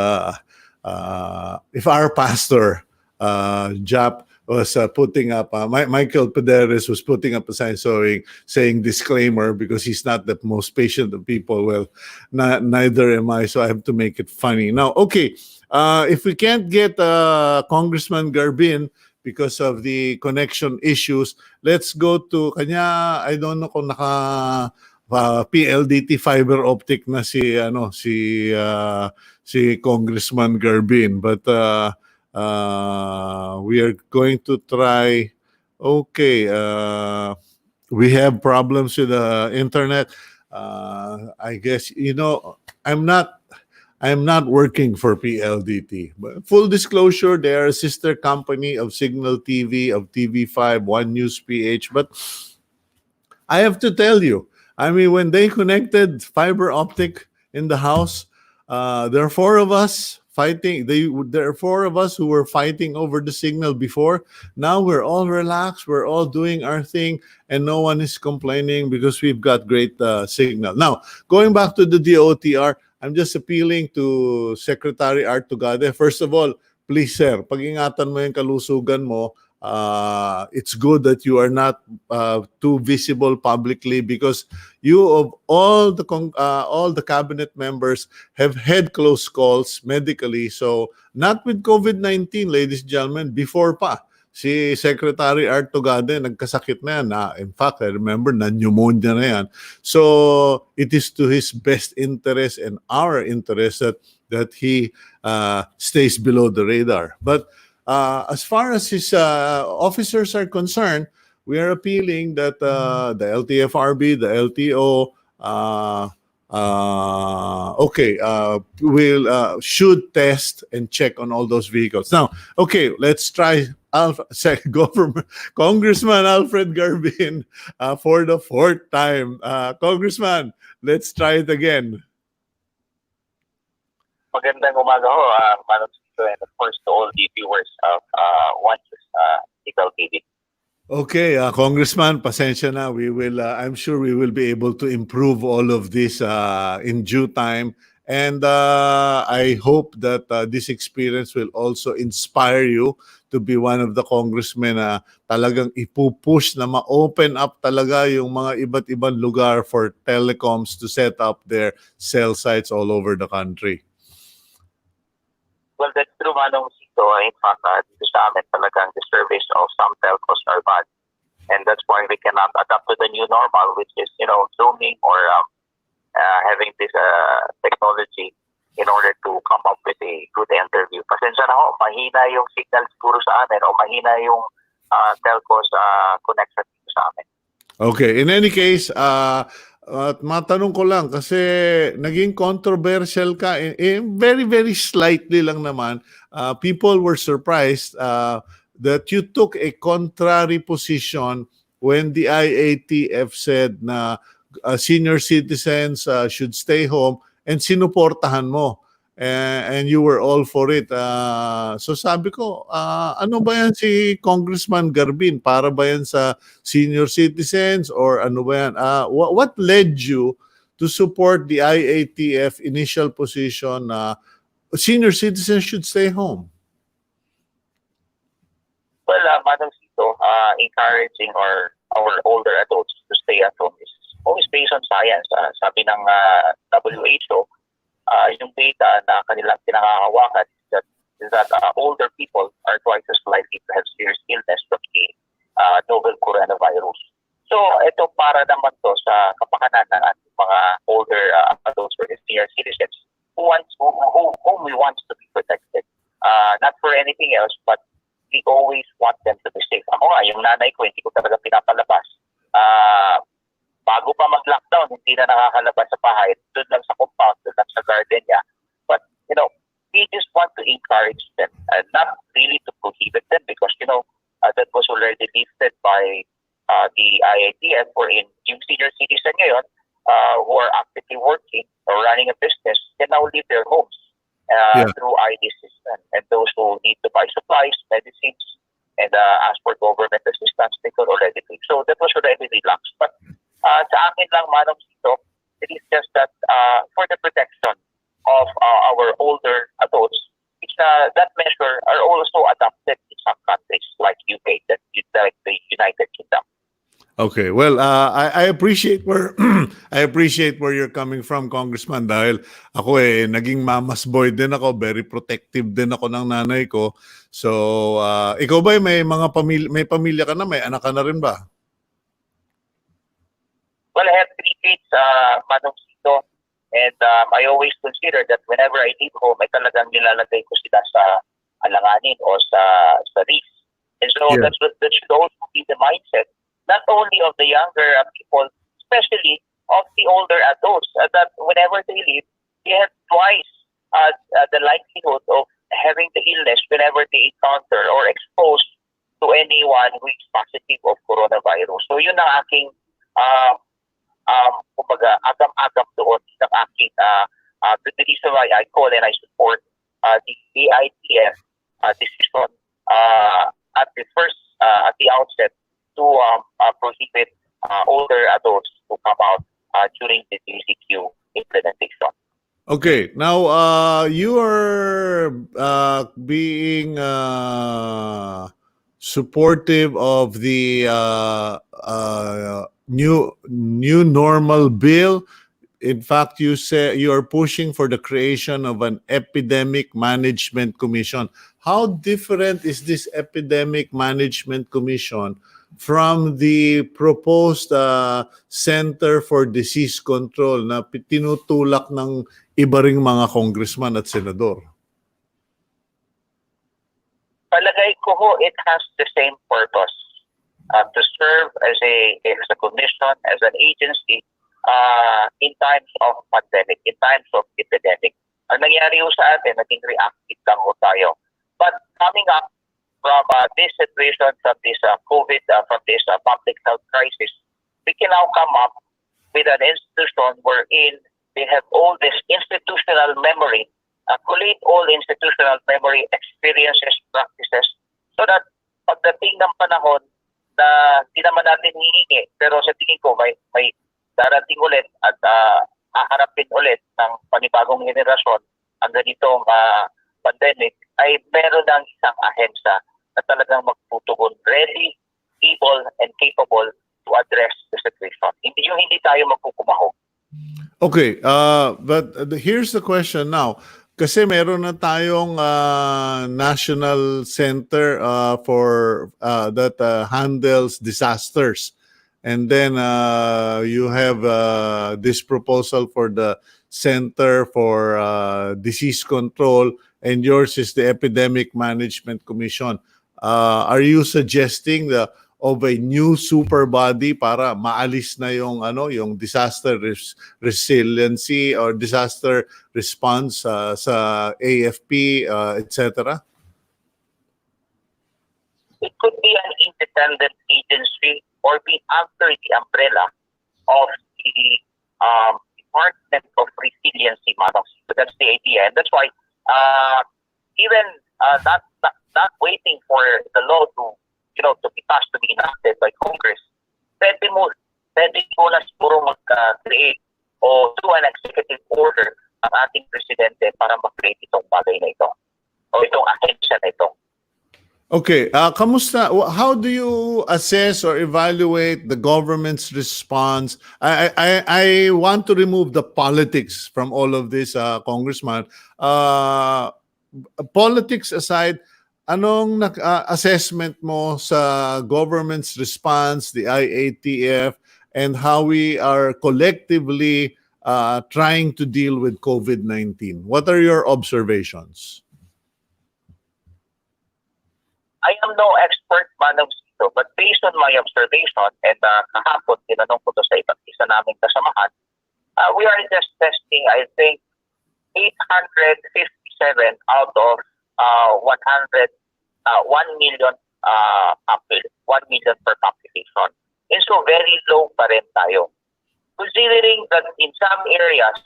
[SPEAKER 1] if our pastor Jap was putting up, Michael Pederes was putting up a sign saying disclaimer because he's not the most patient of people. Well, neither am I, so I have to make it funny. Now, okay, if we can't get Congressman Garbin because of the connection issues, let's go to kanya. I don't know kung naka PLDT fiber optic na si Congressman Garbin, but we are going to try. Okay, we have problems with the internet. I guess I'm not I'm not working for PLDT. But full disclosure, they are a sister company of Signal TV, of TV5, One News PH. But I have to tell you, I mean, when they connected fiber optic in the house, there are four of us fighting. There are four of us who were fighting over the signal before. Now we're all relaxed. We're all doing our thing, and no one is complaining because we've got great signal. Now, going back to the DOTR, I'm just appealing to Secretary Art Tugade. First of all, please, sir, pag-ingatan mo yung kalusugan mo. It's good that you are not too visible publicly, because you, of all the cabinet members, have had close calls medically. So not with COVID-19, ladies and gentlemen, before pa. Si Secretary Art Tugade, nagkasakit na yan. In fact, I remember, na-pneumonia na yan. So it is to his best interest and our interest that he stays below the radar. But as far as his officers are concerned, we are appealing that the LTFRB, the LTO, will should test and check on all those vehicles. Now, okay, let's try Government Congressman Alfred Garbin for the fourth time. Congressman, let's try it again.
[SPEAKER 3] Magandang umaga ho, Manong Sito, and of course to all the viewers of One News TV.
[SPEAKER 1] Okay, Congressman, pasensya na. We will. I'm sure we will be able to improve all of this in due time, and I hope that this experience will also inspire you to be one of the congressmen na talagang ipupush na ma-open up talaga yung mga iba't ibang lugar for telecoms to set up their cell sites all over the country.
[SPEAKER 3] Well, that's true, Manong Sito. In fact, dito sa amin talagang the service of some telcos are bad. And that's why we cannot adapt to the new normal, which is, Zooming or having this technology in order to come up with a good interview. Pasensya na ho, mahina yung signal siguro sa amin o mahina yung telcos connection dito sa amin.
[SPEAKER 1] Okay, in any case, at matanong ko lang kasi naging controversial ka, very very slightly lang naman. People were surprised that you took a contrary position when the IATF said na senior citizens should stay home, and sinuportahan mo. And you were all for it. So sabi ko, ano ba yan si Congressman Garbin? Para ba yan sa senior citizens or ano ba yan? What led you to support the IATF initial position na senior citizens should stay home?
[SPEAKER 3] Well, Madam Sito, encouraging our older adults to stay at home is always based on science. Sabi ng WHO, yung data na kanilang pinangahawakan is that older people are twice as likely to have serious illness from the novel coronavirus. So ito para naman to sa kapakanan ng ating mga older adults or senior citizens whom we want to be protected. Not for anything else, but we always want them to be safe. Ako nga, yung nanay ko, hindi ko talaga pinapalabas. Bago pa mag-lockdown, hindi na nakakalabas sa bahay. Doon lang sa compound, doon lang sa garden niya. But, we just want to encourage them. Not really to prohibit them because, that was already lifted by the IATF wherein yung senior citizen ngayon who are actively working or running a business can now leave their homes through ID system. And those who need to buy supplies, medicines, and ask for government assistance, they could already leave. So that was already relaxed. But sa akin lang, Manong Sito, it is just that for the protection of our older adults, that measure are also adopted in some countries like UK, like the United Kingdom.
[SPEAKER 1] Okay, well, I appreciate where I appreciate where you're coming from, Congressman, dahil ako naging mama's boy din ako, very protective din ako ng nanay ko. So, ikaw ba may pamilya ka na, may anak ka na rin ba?
[SPEAKER 3] Well, I have 3 kids, Manong Sito, and I always consider that whenever I leave home, ay talagang nilalagay ko sila sa alanganin o sa risk. And so that should also be the mindset, not only of the younger people, especially of the older adults, that whenever they leave, they have twice the likelihood of having the illness whenever they encounter or exposed to anyone who is positive of coronavirus. So yun ang aking kumbaga, agam-agam doon ng aking the reason why I call and I support the AITF decision at the outset to prohibit older adults to come out during the DCQ implementation.
[SPEAKER 1] Okay, now you are being supportive of the new normal bill. In fact, you say you are pushing for the creation of an epidemic management commission. How different is this epidemic management commission from the proposed Center for Disease Control na tinutulak ng iba ring mga congressman at senador?
[SPEAKER 3] Palagay ko ho, it has the same purpose to serve as a commission, as an agency in times of pandemic, in times of epidemic. Ang nangyari ho sa atin, naging reactive lang ho tayo. But coming up from this situation, from this COVID, from this public health crisis, we can now come up with an institution wherein they have all this institutional memory, collate all institutional memory, experiences, practices, so that pagdating ng panahon na di naman natin hihingi, pero sa tingin ko may darating ulit at haharapin ulit ng panibagong henerasyon ang ganitong pandemic, ay meron ng isang ahensya na talagang magtutugon, ready, able, and capable to address the situation. Hindi tayo magkukumahog.
[SPEAKER 1] Okay, but here's the question now. Kasi meron na tayong national center for that handles disasters. And then you have this proposal for the Center for Disease Control, and yours is the Epidemic Management Commission. Are you suggesting of a new super body para maalis na yung disaster resiliency or disaster response sa AFP, etc.?
[SPEAKER 3] It could be an independent agency or be under the umbrella of the Department of Resiliency, Manong. So that's the idea, and that's why even not waiting for the law to be passed, to be enacted by Congress, pwede mo na siguro mag-create o do an executive order ang ating presidente para mag-create itong bagay na ito o itong ahensya na ito.
[SPEAKER 1] Okay, kamusta? How do you assess or evaluate the government's response? I want to remove the politics from all of this, Congressman. Politics aside, anong assessment mo sa government's response, the IATF, and how we are collectively trying to deal with COVID-19? What are your observations?
[SPEAKER 3] I am no expert, Manong Sito, but based on my observation, and kahapon, tinanong ko to sa ibang isa naming kasamahan, we are just testing, I think, 857 out of 1 million 1 million per population. And so very low pa rin tayo. Considering that in some areas,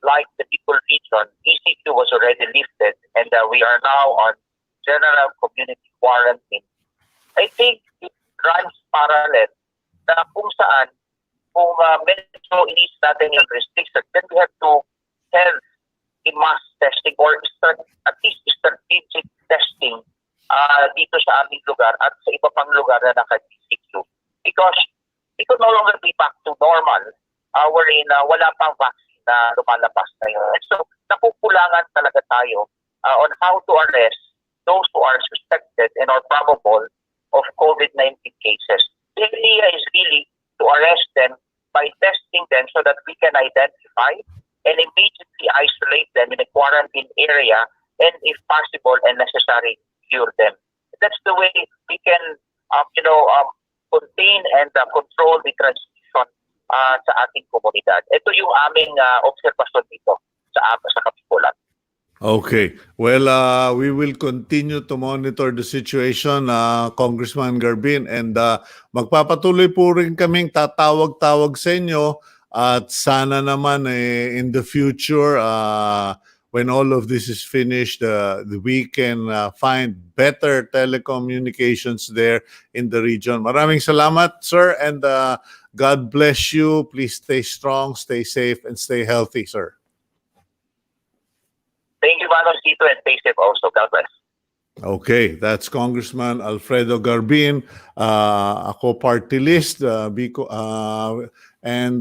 [SPEAKER 3] like the Bicol region, ECQ was already lifted and we are now on general community quarantine. I think it runs parallel na kung saan, kung medyo inis natin yung restriction, then we have to have a mass testing or at least strategic testing dito sa aming lugar at sa iba pang lugar na naka-DCQ. Because it could no longer be back to normal wherein wala pang vaccine na lumalabas na yun. So, nakukulangan talaga tayo on how to arrest those who are suspected and are probable of COVID-19 cases. The idea is really to arrest them by testing them so that we can identify and immediately isolate them in a quarantine area and, if possible and necessary, cure them. That's the way we can, contain and control the transmission sa ating komunidad. Ito yung aming obserbasyon dito. sa Kapikulan.
[SPEAKER 1] Okay. Well, we will continue to monitor the situation, Congressman Garbin, and magpapatuloy po rin kaming tatawag-tawag sa inyo at sana naman in the future, when all of this is finished, we can find better telecommunications there in the region. Maraming salamat, sir, and God bless you. Please stay strong, stay safe, and stay healthy, sir.
[SPEAKER 3] Thank you, Manong Tito, and stay safe also. God bless.
[SPEAKER 1] Okay, that's Congressman Alfredo Garbin, ako party list, and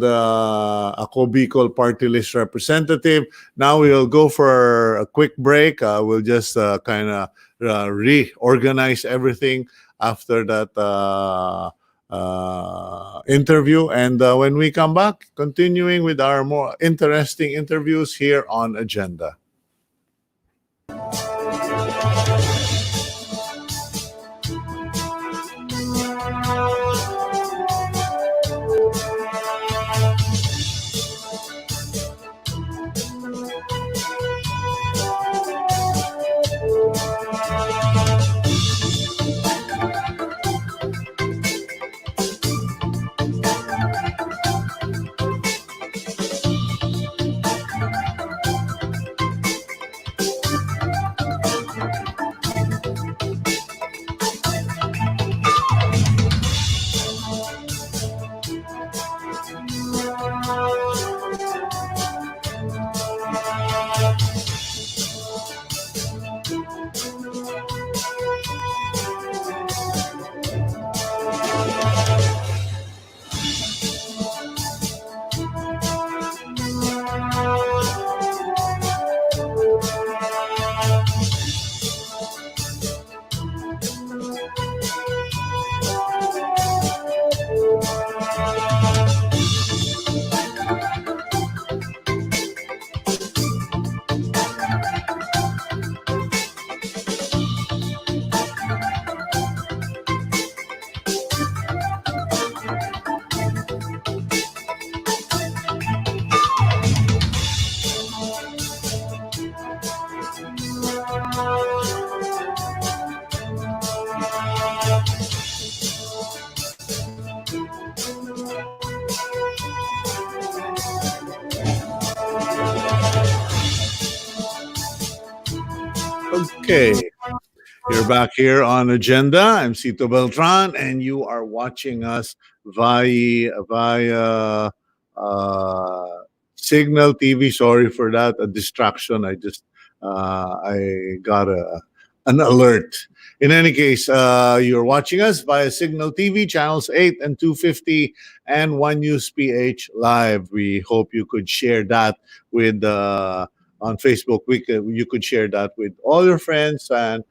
[SPEAKER 1] ako Bicol party list representative. Now we'll go for a quick break. We'll just kind of reorganize everything after that interview. And when we come back, continuing with our more interesting interviews here on Agenda. Okay, you're back here on Agenda. I'm Cito Beltran, and you are watching us via Signal TV. Sorry for that, a distraction. I got an alert. In any case, you're watching us via Signal TV, channels 8 and 250, and One News PH Live. We hope you could share that with on Facebook. You could share that with all your friends, and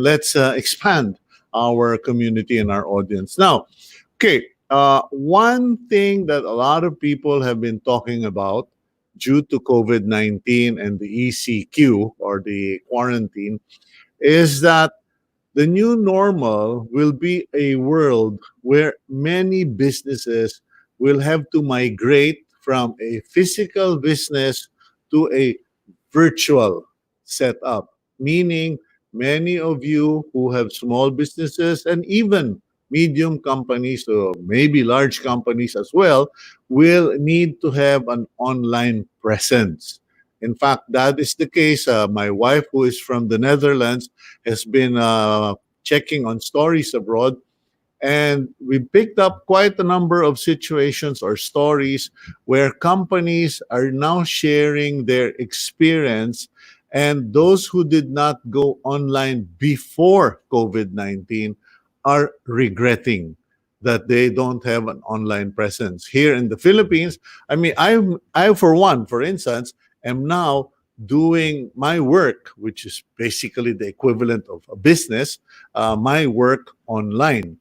[SPEAKER 1] let's expand our community and our audience. Now, okay, one thing that a lot of people have been talking about due to COVID-19 and the ECQ, or the quarantine, is that the new normal will be a world where many businesses will have to migrate from a physical business to a virtual setup, meaning many of you who have small businesses and even medium companies, or maybe large companies as well, will need to have an online presence. In fact, that is the case. My wife, who is from the Netherlands, has been checking on stories abroad, and we picked up quite a number of situations or stories where companies are now sharing their experience, and those who did not go online before COVID-19 are regretting that they don't have an online presence. Here in the Philippines, I mean, I for one, for instance, am now doing my work, which is basically the equivalent of a business, my work online.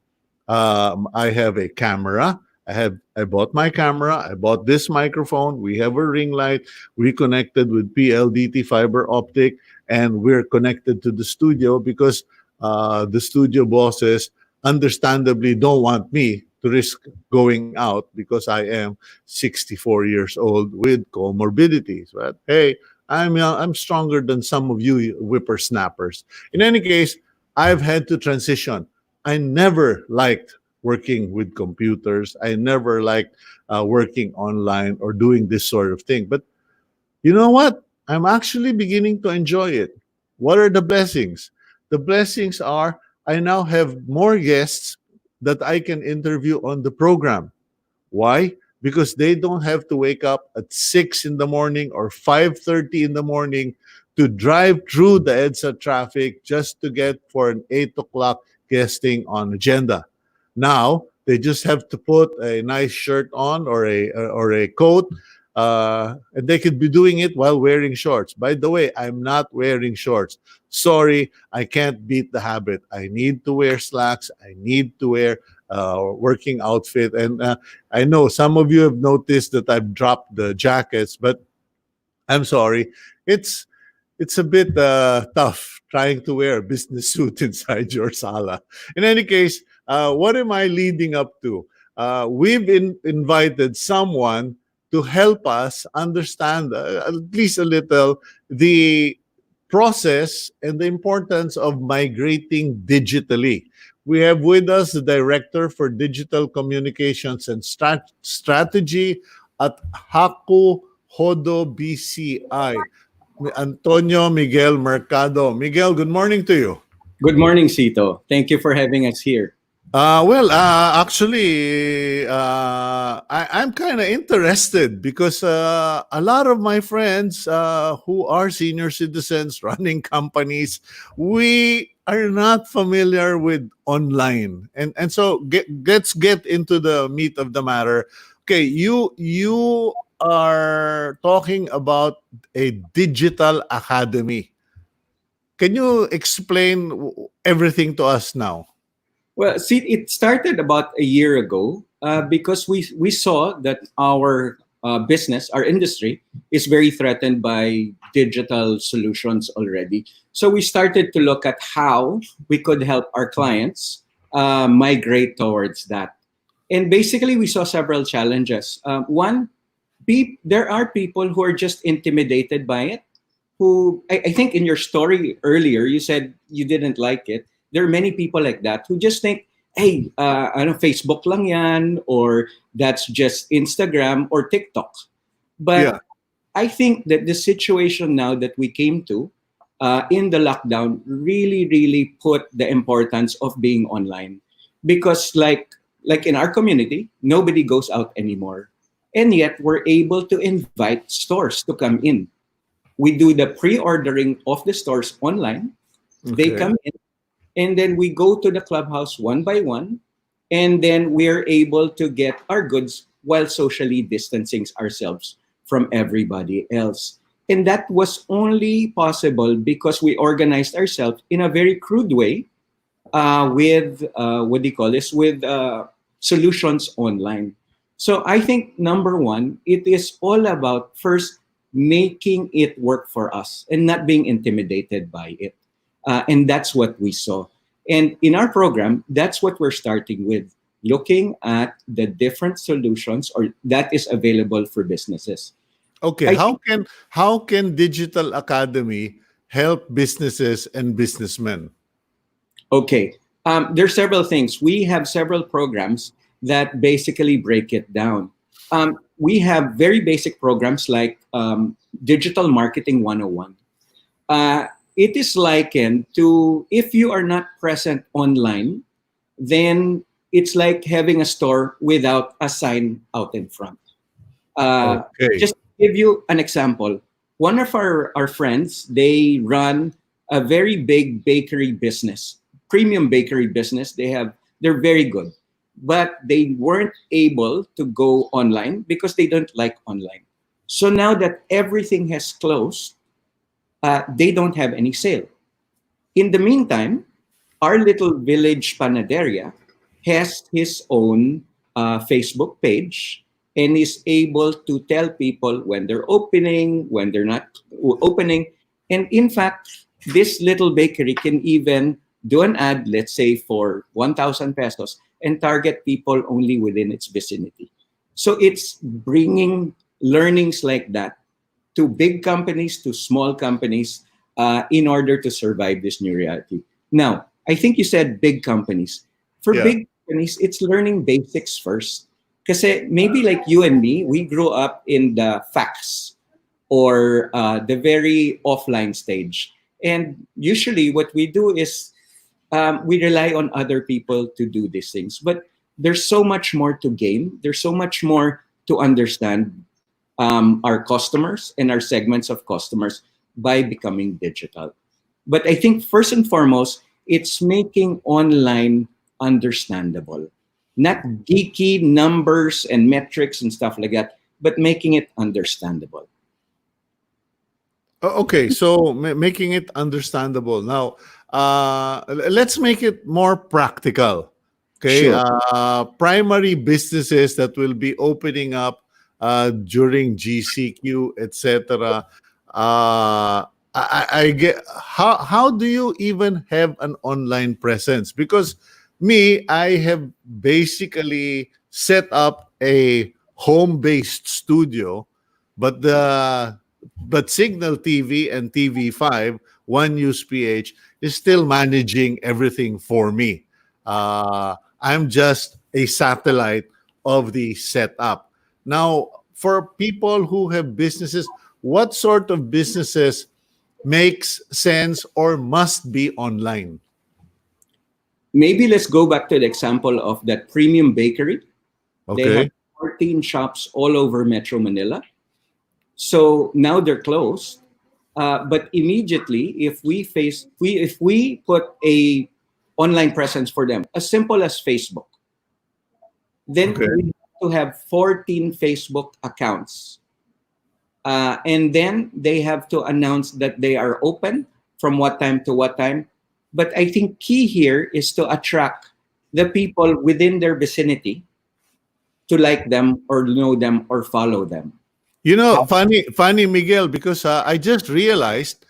[SPEAKER 1] I have a camera. I bought my camera. I bought this microphone. We have a ring light. We connected with PLDT fiber optic, and we're connected to the studio because the studio bosses understandably don't want me to risk going out because I am 64 years old with comorbidities. But hey, I'm stronger than some of you whippersnappers. In any case, I've had to transition. I never liked working with computers. I never liked working online or doing this sort of thing. But you know what? I'm actually beginning to enjoy it. What are the blessings? The blessings are I now have more guests that I can interview on the program. Why? Because they don't have to wake up at 6 in the morning or 5:30 in the morning to drive through the EDSA traffic just to get for an 8 o'clock guesting on agenda. Now they just have to put a nice shirt on or a coat, and they could be doing it while wearing shorts. By the way, I'm not wearing shorts. Sorry, I can't beat the habit. I need to wear slacks. I need to wear working outfit. And I know some of you have noticed that I've dropped the jackets, but I'm sorry. It's it's a bit tough trying to wear a business suit inside your sala. In any case, what am I leading up to? We've invited someone to help us understand at least a little the process and the importance of migrating digitally. We have with us the Director for Digital Communications and Strategy at HAKUHODO BCI, Antonio Miguel Mercado. Miguel, good morning to you.
[SPEAKER 4] Good morning, Sito. Thank you for having us here.
[SPEAKER 1] Actually, I'm kind of interested because a lot of my friends who are senior citizens running companies, we are not familiar with online, and so let's get into the meat of the matter. Okay, you are talking about a digital academy. Can you explain everything to us now?
[SPEAKER 4] Well, see, it started about a year ago because we saw that our business, our industry, is very threatened by digital solutions already. So we started to look at how we could help our clients migrate towards that. And basically, we saw several challenges. One, there are people who are just intimidated by it. Who I think in your story earlier, you said you didn't like it. There are many people like that who just think, hey, ano, Facebook lang yan, or that's just Instagram or TikTok. But
[SPEAKER 1] Yeah.
[SPEAKER 4] I think that the situation now that we came to in the lockdown really, really put the importance of being online. Because like in our community, nobody goes out anymore. And yet we're able to invite stores to come in. We do the pre-ordering of the stores online. They
[SPEAKER 1] Okay.
[SPEAKER 4] come in, and then we go to the clubhouse one by one, and then we're able to get our goods while socially distancing ourselves from everybody else. And that was only possible because we organized ourselves in a very crude way with what do you call this, with solutions online. So I think number one, it is all about first making it work for us and not being intimidated by it. And that's what we saw. And in our program, that's what we're starting with, looking at the different solutions or that is available for businesses.
[SPEAKER 1] Okay,
[SPEAKER 4] I think,
[SPEAKER 1] how can Digital Academy help businesses and businessmen?
[SPEAKER 4] okay, there's several things. We have several programs that basically break it down. We have very basic programs like Digital Marketing 101. It is likened to if you are not present online, then it's like having a store without a sign out in front.
[SPEAKER 1] Okay.
[SPEAKER 4] Just to give you an example, one of our friends, they run a very big bakery business, premium bakery business. They're very good, but they weren't able to go online because they don't like online. So now that everything has closed, they don't have any sale. In the meantime, our little village panaderia has his own Facebook page and is able to tell people when they're opening, when they're not opening. And in fact, this little bakery can even do an ad, let's say for 1,000 pesos, and target people only within its vicinity. So it's bringing learnings like that to big companies to small companies in order to survive this new reality. Now, I think you said big companies. For
[SPEAKER 1] Yeah.
[SPEAKER 4] big companies, it's learning basics first. Because maybe like you and me, we grew up in the fax or the very offline stage. And usually what we do is we rely on other people to do these things. But there's so much more to gain. There's so much more to understand our customers and our segments of customers by becoming digital. But I think first and foremost, it's making online understandable. Not geeky numbers and metrics and stuff like that, but making it understandable.
[SPEAKER 1] Okay, so making it understandable. Now, let's make it more practical. Okay,
[SPEAKER 4] Sure.
[SPEAKER 1] primary businesses that will be opening up during GCQ, etc. I get how do you even have an online presence? Because me, I have basically set up a home-based studio, but the but Signal TV and TV5, One News PH, is still managing everything for me. I'm just a satellite of the setup. Now, for people who have businesses, what sort of businesses makes sense or must be online?
[SPEAKER 4] Maybe let's go back to the example of that premium bakery. They have
[SPEAKER 1] Okay.
[SPEAKER 4] 14 shops all over Metro Manila. So now they're closed. But immediately, if we put a online presence for them, as simple as Facebook, then
[SPEAKER 1] Okay.
[SPEAKER 4] we have to have 14 Facebook accounts. And then they have to announce that they are open from what time to what time. But I think key here is to attract the people within their vicinity to like them or know them or follow them.
[SPEAKER 1] You know,
[SPEAKER 4] How?
[SPEAKER 1] funny, Miguel, because I just realized,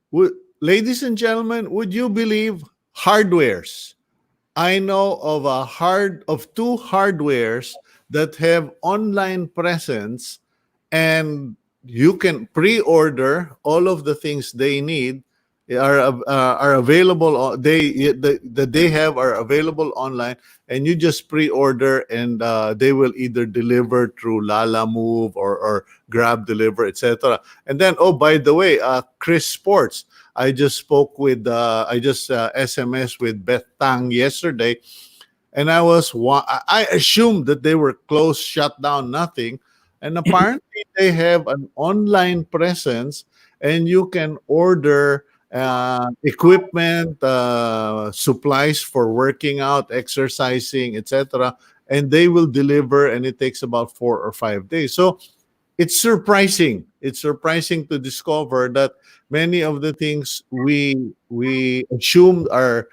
[SPEAKER 1] would, ladies and gentlemen, would you believe hardwares? I know of two hardwares that have online presence, and you can pre-order all of the things they need are available. That they have are available online, and you just pre-order, and they will either deliver through Lala Move or Grab Deliver, etc. And then, oh, by the way, Chris Sports. I just SMS with Beth Tang yesterday, and I assumed that they were closed, shut down, nothing, and apparently they have an online presence, and you can order equipment, supplies for working out, exercising, etc., and they will deliver, and it takes about 4 or 5 days. So it's surprising. It's surprising to discover that many of the things we assumed are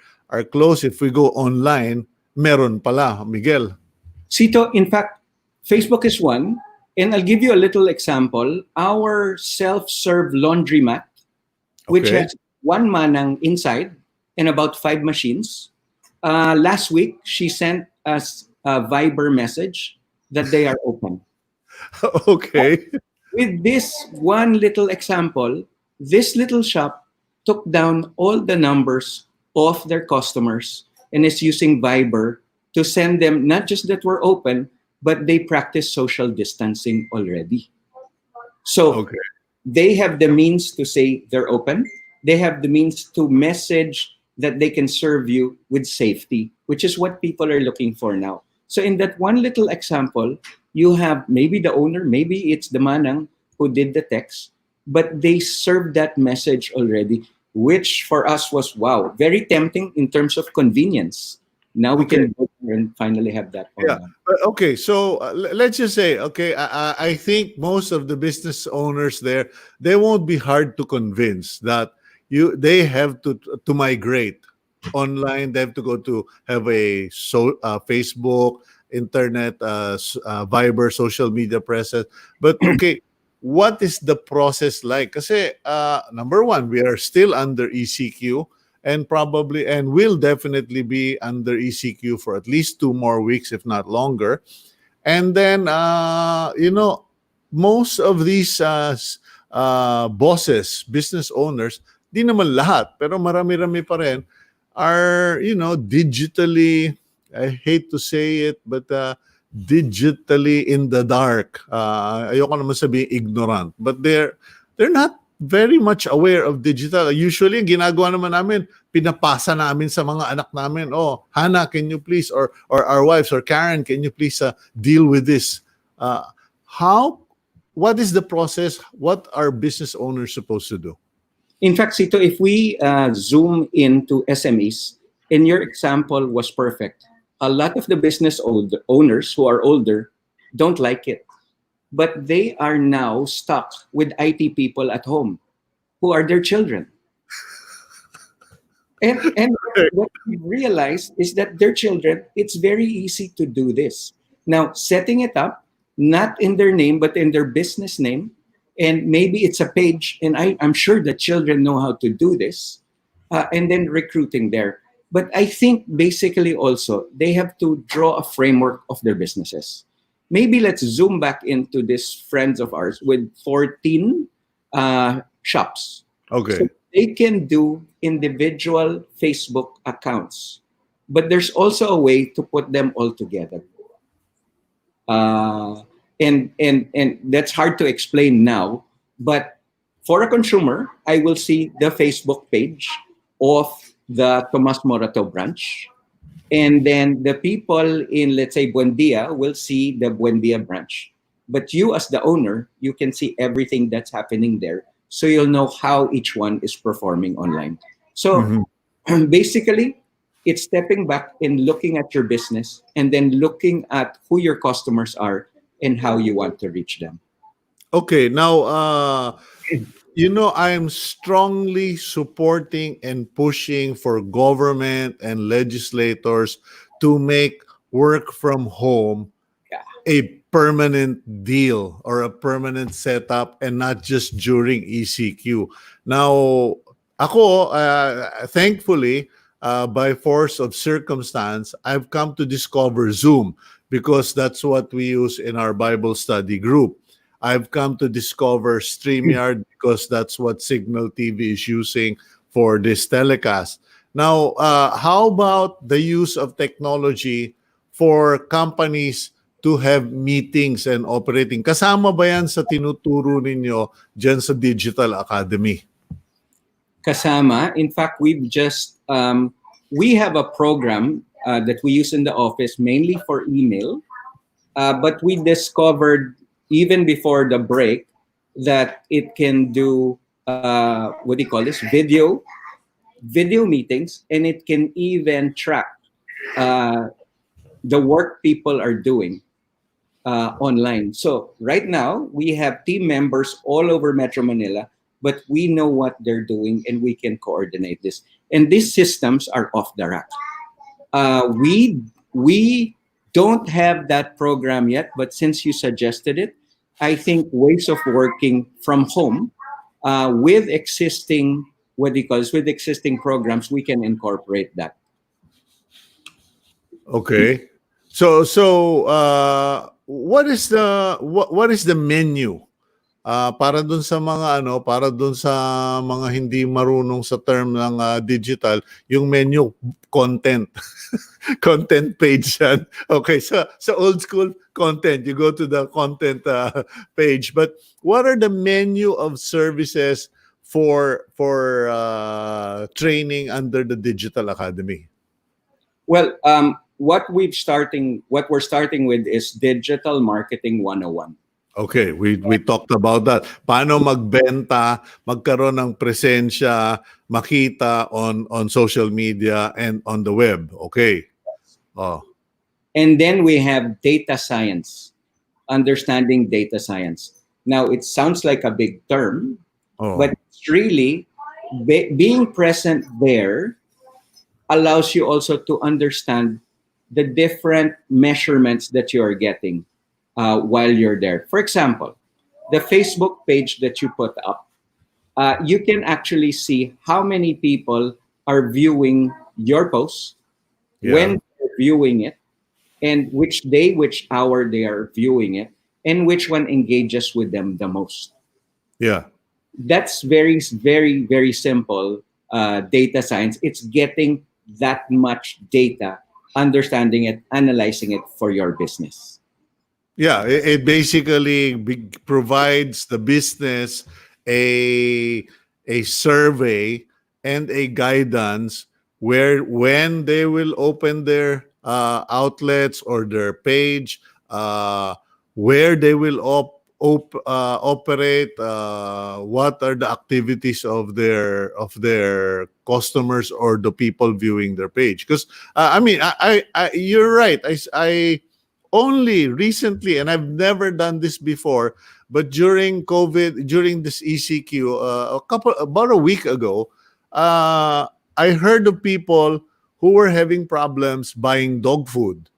[SPEAKER 1] closed if we go online, meron pala, Miguel.
[SPEAKER 4] Sito, in fact, Facebook is one. And I'll give you a little example. Our self-serve laundromat, which
[SPEAKER 1] Okay.
[SPEAKER 4] has one manang inside and about 5 machines. Last week, she sent us a Viber message that they are open.
[SPEAKER 1] Okay.
[SPEAKER 4] With this one little example, this little shop took down all the numbers of their customers and is using Viber to send them not just that we're open, but they practice social distancing already. So
[SPEAKER 1] Okay.
[SPEAKER 4] they have the means to say they're open. They have the means to message that they can serve you with safety, which is what people are looking for now. So in that one little example, you have maybe the owner, maybe it's the manang who did the text, but they served that message already, which for us was wow, very tempting in terms of convenience. Now we
[SPEAKER 1] Okay.
[SPEAKER 4] can go there and finally have that
[SPEAKER 1] Yeah.
[SPEAKER 4] online.
[SPEAKER 1] But okay. So let's just say, okay, I think most of the business owners there, they won't be hard to convince that they have to migrate online. They have to go to have Facebook, internet, Viber, social media presence. But okay, what is the process like? Kasi number one, we are still under ECQ, and probably and will definitely be under ECQ for at least 2 more weeks, if not longer. And then most of these bosses, business owners, di naman lahat, pero marami-rami pa rin, are, digitally, I hate to say it, but digitally in the dark. Ayoko naman sabihin ignorant, but they're not very much aware of digital. Usually, ang ginagawa naman namin, pinapasa namin sa mga anak namin, oh, Hannah, can you please, or our wives, or Karen, can you please deal with this? What is the process? What are business owners supposed to do?
[SPEAKER 4] In fact, Sito, if we zoom into SMEs, and your example was perfect. A lot of the business owners who are older don't like it, but they are now stuck with IT people at home who are their children. And what we realize is that their children, it's very easy to do this. Now, setting it up, not in their name, but in their business name, and maybe it's a page, and I'm sure the children know how to do this, and then recruiting there. But I think basically also, they have to draw a framework of their businesses. Maybe let's zoom back into this friends of ours with 14 shops.
[SPEAKER 1] Okay.
[SPEAKER 4] So they can do individual Facebook accounts, but there's also a way to put them all together. And that's hard to explain now, but for a consumer, I will see the Facebook page of the Tomas Morato branch, and then the people in, let's say, Buendia will see the Buendia branch. But you as the owner, you can see everything that's happening there, so you'll know how each one is performing online. So basically, it's stepping back and looking at your business, and then looking at who your customers are and how you want to reach them.
[SPEAKER 1] Okay, now, I'm strongly supporting and pushing for government and legislators to make work from home a permanent deal or a permanent setup, and not just during ECQ. Now, thankfully, by force of circumstance, I've come to discover Zoom, because that's what we use in our Bible study group. I've come to discover StreamYard because that's what Signal TV is using for this telecast. Now, how about the use of technology for companies to have meetings and operating? Kasama ba yan sa tinuturo ninyo dyan sa Digital Academy?
[SPEAKER 4] Kasama. In fact, we have a program that we use in the office mainly for email, but we discovered even before the break that it can do video meetings, and it can even track the work people are doing online. So right now we have team members all over Metro Manila, but we know what they're doing and we can coordinate this. And these systems are off the rack. We don't have that program yet, but since you suggested it, I think ways of working from home with existing programs, we can incorporate that.
[SPEAKER 1] Okay. So what is the menu para dun sa mga hindi marunong sa term ng digital, yung menu content content page yan. Okay, so old school content, you go to the content page, but what are the menu of services for training under the Digital Academy?
[SPEAKER 4] Well, what we're starting with is Digital Marketing 101.
[SPEAKER 1] Okay, we talked about that. Paano magbenta, magkaroon ng presensya, makita on social media and on the web. Okay. Oh.
[SPEAKER 4] And then we have data science, understanding data science. Now, it sounds like a big term, but it's really being present there allows you also to understand the different measurements that you are getting while you're there. For example, the Facebook page that you put up, you can actually see how many people are viewing your posts, when they're viewing it, and which day, which hour they are viewing it, and which one engages with them the most.
[SPEAKER 1] Yeah.
[SPEAKER 4] That's very, very, very simple data science. It's getting that much data, understanding it, analyzing it for your business.
[SPEAKER 1] Yeah, it basically provides the business a survey and a guidance where when they will open their outlets or their page, where they will operate, what are the activities of their customers or the people viewing their page. Because I mean, you're right. I only recently, and I've never done this before, but during COVID, during this ECQ, about a week ago, I heard of people who were having problems buying dog food.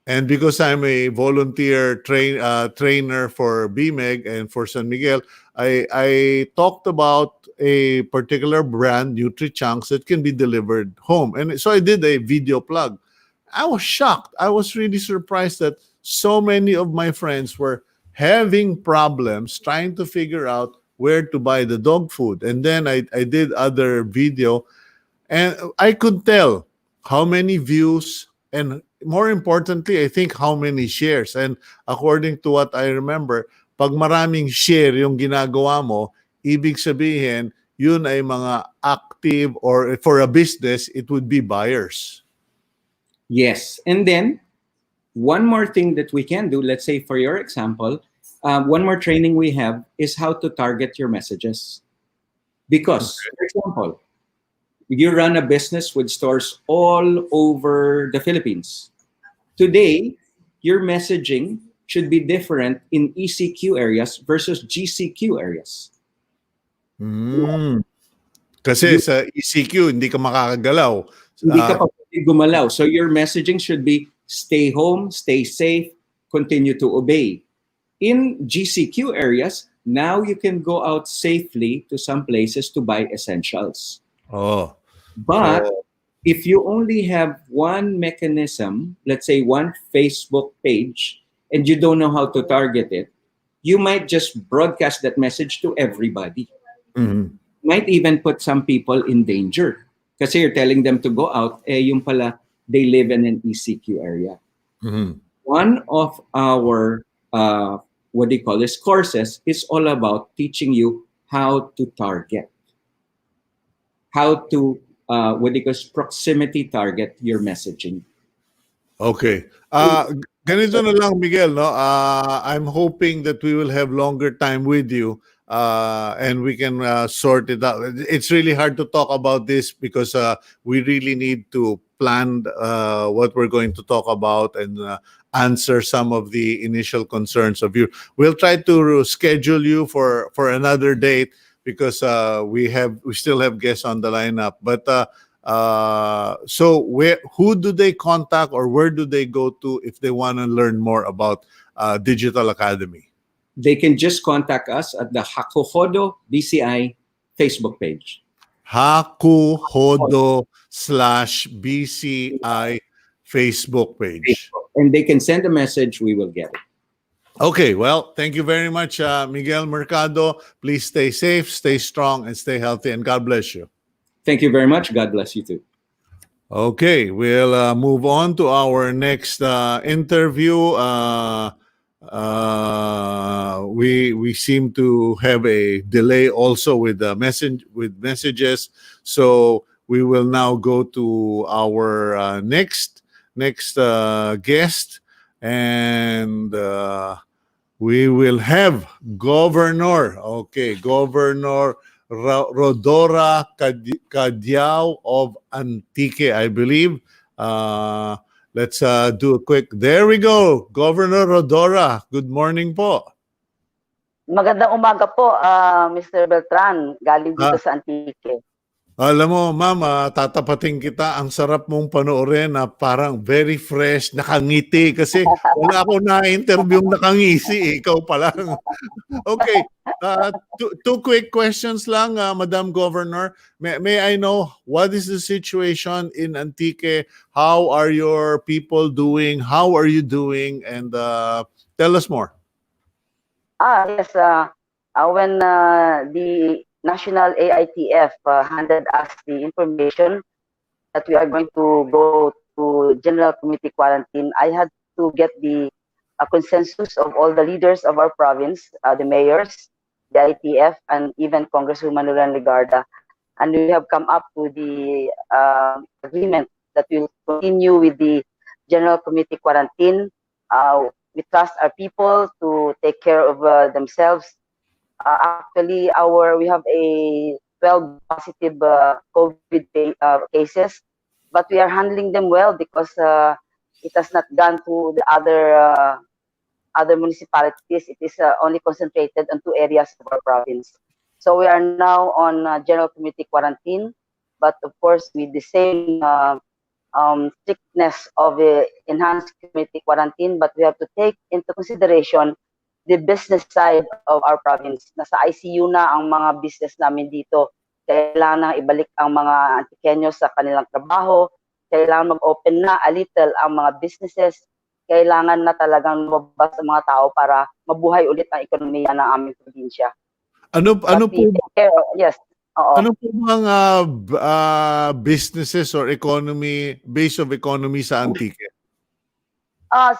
[SPEAKER 1] And because I'm a volunteer trainer for BMEG and for San Miguel, I talked about a particular brand, NutriChunks, that can be delivered home. And so I did a video plug. I was shocked. I was really surprised that so many of my friends were having problems trying to figure out where to buy the dog food. And then I did other video, and I could tell how many views, and more importantly, I think how many shares. And according to what I remember, pag maraming share yung ginagawa mo, ibig sabihin, yun ay mga active, or for a business, it would be buyers.
[SPEAKER 4] Yes. And then one more thing that we can do, let's say for your example, one more training we have is how to target your messages. Because, for example, you run a business with stores all over the Philippines. Today, your messaging should be different in ECQ areas versus GCQ areas.
[SPEAKER 1] Kasi sa ECQ, hindi ka makakagalaw.
[SPEAKER 4] Hindi ka pa pwede gumalaw. So your messaging should be stay home, stay safe, continue to obey. In GCQ areas, now you can go out safely to some places to buy essentials.
[SPEAKER 1] Oh.
[SPEAKER 4] But if you only have one mechanism, let's say one Facebook page, and you don't know how to target it, you might just broadcast that message to everybody.
[SPEAKER 1] Mhm.
[SPEAKER 4] Might even put some people in danger. Kasi you're telling them to go out, yung pala, they live in an ECQ area.
[SPEAKER 1] Mhm.
[SPEAKER 4] One of our, what do you call this, courses is all about teaching you how to target. How to, what do you call this, proximity target your messaging.
[SPEAKER 1] Okay. Ganito na lang, Miguel, no? I'm hoping that we will have longer time with you, and we can sort it out. It's really hard to talk about this because we really need to plan what we're going to talk about and answer some of the initial concerns of you. We'll try to schedule you for another date because we still have guests on the lineup. But so who do they contact, or where do they go to if they want to learn more about Digital Academy?
[SPEAKER 4] They can just contact us at the HAKUHODO BCI Facebook page.
[SPEAKER 1] HAKUHODO/BCI Facebook page.
[SPEAKER 4] And they can send a message, we will get it.
[SPEAKER 1] Okay, well, thank you very much, Miguel Mercado. Please stay safe, stay strong, and stay healthy, and God bless you.
[SPEAKER 4] Thank you very much. God bless you too.
[SPEAKER 1] Okay, we'll move on to our next interview. We seem to have a delay also with the messages, so we will now go to our next guest, and we will have Governor. Okay, Governor Rhodora Cadiao of Antique, I believe. Let's do a quick. There we go, Governor Rhodora. Good morning po.
[SPEAKER 5] Magandang umaga po, Mr. Beltran, galing dito sa Antique.
[SPEAKER 1] Alam mo, Mama, tatapatin kita. Ang sarap mong panoorin na parang very fresh, nakangiti. Kasi wala ako na-interview nakangisi. Ikaw pa lang. Okay. Two quick questions lang, Madam Governor. May I know what is the situation in Antique? How are your people doing? How are you doing? And tell us more.
[SPEAKER 5] Yes, when the National AITF handed us the information that we are going to go to General Committee Quarantine, I had to get the consensus of all the leaders of our province, the mayors, the ITF, and even Congresswoman Loren Legarda. And we have come up to the agreement that we will continue with the General Committee Quarantine. We trust our people to take care of themselves. Actually, we have a 12 positive COVID cases, but we are handling them well because it has not gone to the other municipalities. It is only concentrated on 2 areas of our province. So we are now on general community quarantine, but of course with the same strictness of the enhanced community quarantine, but we have to take into consideration the business side of our province. Nasa ICU na ang mga business namin dito. Kailangan na ibalik ang mga Antikeños sa kanilang trabaho. Kailangan mag-open na a little ang mga businesses. Kailangan na talagang lumabas ang mga tao para mabuhay ulit ang ekonomiya ng aming probinsya.
[SPEAKER 1] Ano po
[SPEAKER 5] Yes. Oo.
[SPEAKER 1] ano po mga businesses or base of economy sa Antique?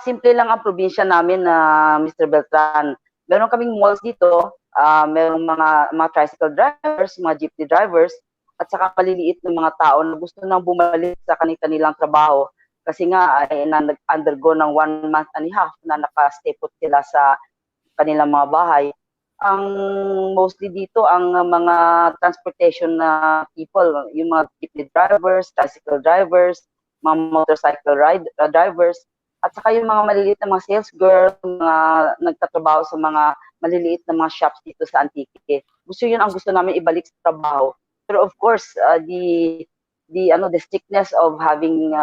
[SPEAKER 5] Simple lang ang probinsya namin na Mr. Beltran. Meron kaming malls dito, merong mga tricycle drivers, mga jeepney drivers, at saka maliliit ng mga tao na gusto nang bumalik sa kanilang trabaho kasi nga ay nag-undergo ng 1 month and a half na naka-stay put sila sa kanilang mga bahay. Ang mostly dito ang mga transportation na people, yung mga jeepney drivers, tricycle drivers, mga motorcycle drivers, at saka yung mga maliliit na mga sales girl, mga nagtatrabaho sa mga maliliit na mga shops dito sa Antique. Yun ang gusto namin ibalik sa trabaho. Pero of course, the strictness of having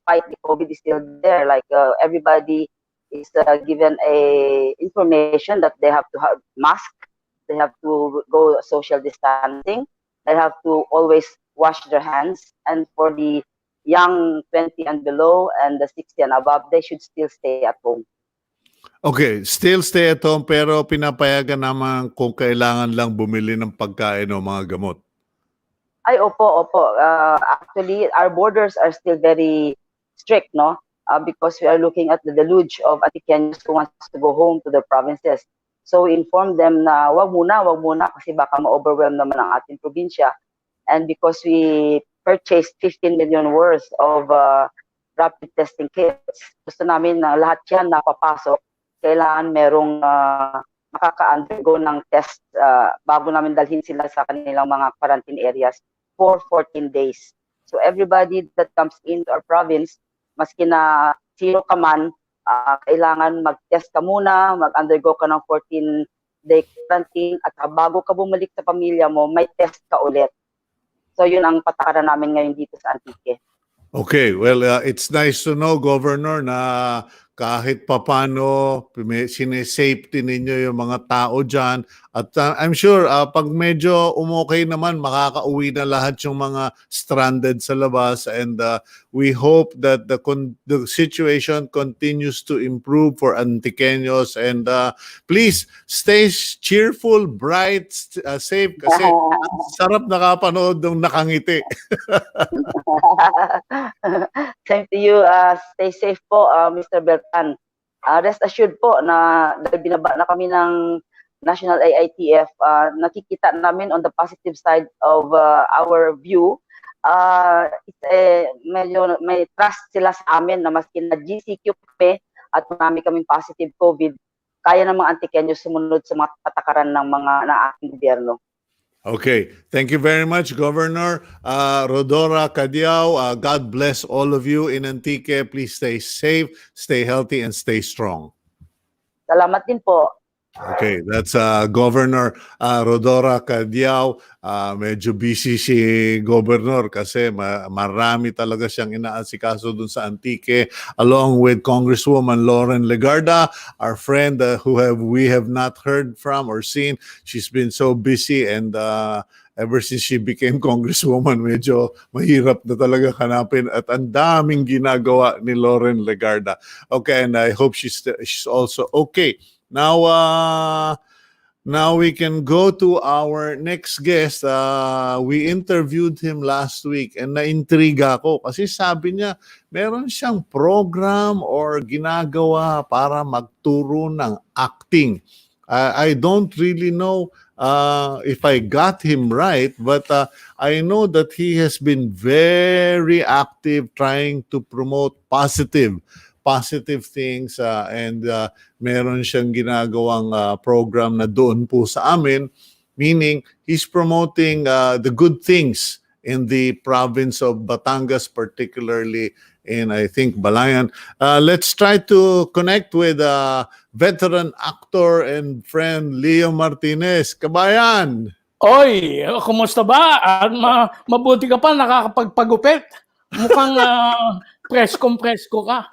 [SPEAKER 5] fight the COVID is still there. Like everybody is given a information that they have to have mask, they have to go social distancing, they have to always wash their hands, and for the young 20 and below and the 60 and above, they should still stay at home.
[SPEAKER 1] Okay, still stay at home pero pinapayagan naman kung kailangan lang bumili ng pagkain o mga gamot.
[SPEAKER 5] Ay, opo. Actually, our borders are still very strict, no? Because we are looking at the deluge of Antikeños who wants to go home to their provinces. So we inform them na wag muna kasi baka ma-overwhelm naman ang ating probinsya. And because we purchased 15 million worth of rapid testing kits, gusto namin na lahat yan napapasok. Kailangan merong makaka-undergo ng test bago namin dalhin sila sa kanilang mga quarantine areas for 14 days. So everybody that comes into our province, maski na sino ka man, kailangan mag-test ka muna, mag-undergo ka ng 14-day quarantine, at bago ka bumalik sa pamilya mo, may test ka ulit. So yun ang patakaran namin ngayon dito sa Antique.
[SPEAKER 1] Okay, well, it's nice to know, Governor, na kahit papano sinesafety ninyo yung mga tao dyan. At I'm sure pag medyo umokay naman, makakauwi na lahat yung mga stranded sa labas. And we hope that the situation continues to improve for Antikeños. And please, stay cheerful, bright, safe. Kasi sarap nakapanood ng nakangiti.
[SPEAKER 5] Same to you. Stay safe po, Mr. Bertan. Rest assured po na dahil binaba na kami ng National AITF, nakikita namin on the positive side of our view. Medyo may trust sila sa amin na maski na GCQ kami at marami kaming positive COVID, kaya ng mga Antikeños sumunod sa mga patakaran ng ating gobyerno.
[SPEAKER 1] Okay. Thank you very much, Governor. Rhodora, Cadiao, God bless all of you in Antique. Please stay safe, stay healthy, and stay strong.
[SPEAKER 5] Salamat din po.
[SPEAKER 1] Okay, that's Governor Rhodora Cadiao. Medyo busy si Governor kasi marami talaga siyang inaasikaso dun sa Antique, along with Congresswoman Loren Legarda, our friend who we have not heard from or seen. She's been so busy, and ever since she became Congresswoman, medyo mahirap na talaga hanapin, at ang daming ginagawa ni Loren Legarda. Okay, and I hope she's also okay. Now, Now we can go to our next guest. We interviewed him last week and naintriga ko kasi sabi niya meron siyang program or ginagawa para magturo ng acting. I don't really know if I got him right, but I know that he has been very active trying to promote positive things and meron siyang ginagawang program na doon po sa amin, meaning he's promoting the good things in the province of Batangas, particularly in, I think, Balayan. Let's try to connect with veteran actor and friend Leo Martinez. Kabayan!
[SPEAKER 6] Oy, kumusta ba? Mabuti ka pa, nakakapagpagupit. Mukhang presko ka.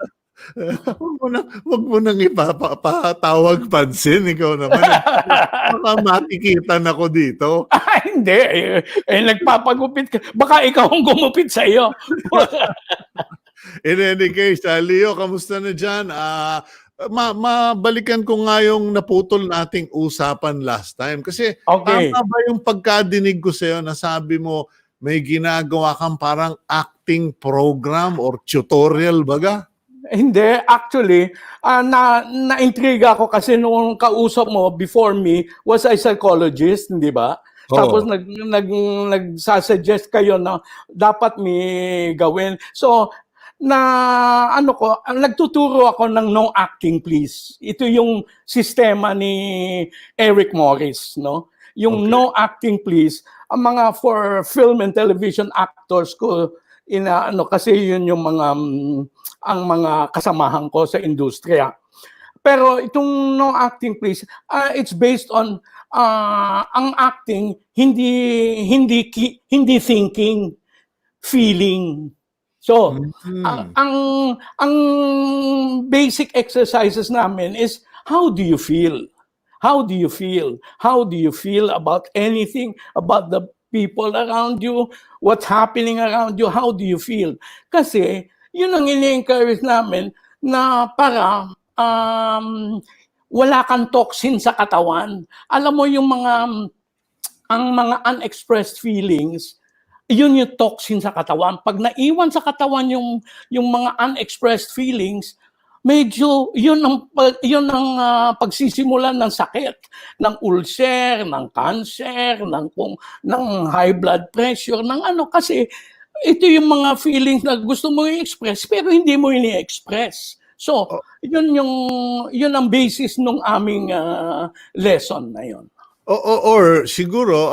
[SPEAKER 1] Wag mo nang ipapatawag pansin. Ikaw naman. Baka makikitan ako dito.
[SPEAKER 6] Hindi. Nagpapagupit ka. Baka ikaw ang gumupit sa iyo.
[SPEAKER 1] In any case, Leo, kamusta na dyan? Mabalikan ko nga yung naputol nating usapan last time. Kasi
[SPEAKER 6] Okay.
[SPEAKER 1] tama ba yung pagkadinig ko sa'yo na sabi mo may ginagawa kang parang acting program or tutorial baga?
[SPEAKER 6] Hindi, actually, na-intriga ako kasi nung kausap mo before me was a psychologist, hindi ba?
[SPEAKER 1] Oo.
[SPEAKER 6] Tapos nagsasuggest kayo na dapat may gawin. So, nagtuturo ako ng no acting please. Ito yung sistema ni Eric Morris, no? Yung
[SPEAKER 1] Okay.
[SPEAKER 6] no acting please, ang mga for film and television actors ko kasi yun yung mga ang mga kasamahan ko sa industriya. Pero itong no acting please, it's based on ang acting hindi thinking, feeling. So, ang basic exercises namin is how do you feel? How do you feel? How do you feel about anything, about the people around you, what's happening around you, how do you feel? Kasi, yun ang ini-encourage namin na para wala kang toxin sa katawan. Alam mo yung ang mga unexpressed feelings, yun yung toxin sa katawan. Pag naiwan sa katawan yung mga unexpressed feelings, medyo yun ang pagsisimulan ng sakit, ng ulcer, ng cancer, ng high blood pressure, ng kasi ito yung mga feelings na gusto mo i-express pero hindi mo ini-express. So, yun ang basis ng aming lesson na yun.
[SPEAKER 1] Or siguro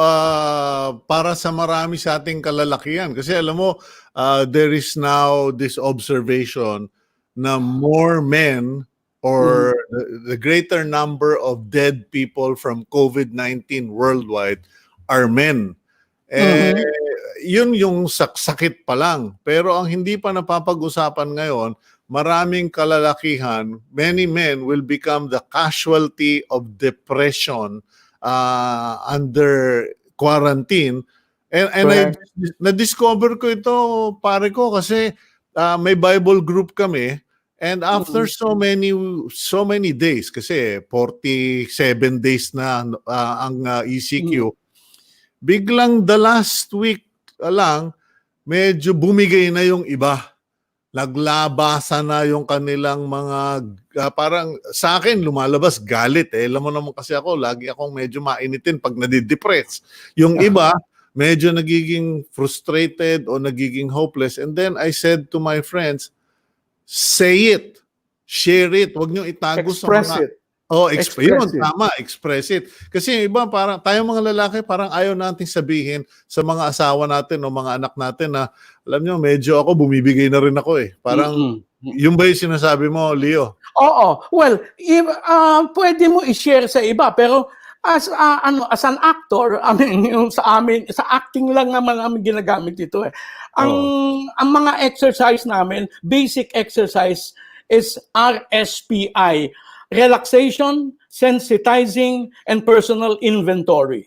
[SPEAKER 1] para sa marami sa ating kalalakihan kasi alam mo there is now this observation na more men or the greater number of dead people from COVID-19 worldwide are men. Yun yung sakit pa lang. Pero ang hindi pa napapag-usapan ngayon, maraming kalalakihan, many men will become the casualty of depression under quarantine. And na-discover ko ito, pare ko, kasi may Bible group kami. And after so many days, kasi 47 days na ang ECQ, biglang the last week lang, medyo bumigay na yung iba. Naglabasa na yung kanilang mga, parang sa akin lumalabas galit eh. Alam mo naman kasi ako, lagi akong medyo mainitin pag nadidepress. Yung iba, medyo nagiging frustrated o nagiging hopeless. And then I said to my friends, say it, share it, huwag nyo itago
[SPEAKER 6] Express
[SPEAKER 1] sa mga...
[SPEAKER 6] it.
[SPEAKER 1] Yun, tama, express it. Kasi yung iba, parang tayong mga lalaki, parang ayaw nating sabihin sa mga asawa natin o mga anak natin na, alam nyo, medyo ako, bumibigay na rin ako eh. Parang, yung ba yung sinasabi mo, Leo?
[SPEAKER 6] Oo. Well, pwede mo i-share sa iba, pero as an actor, I mean, yung sa acting lang naman namin ginagamit ito eh. Ang mga exercise namin, basic exercise is RSPI. Relaxation, sensitizing, and personal inventory.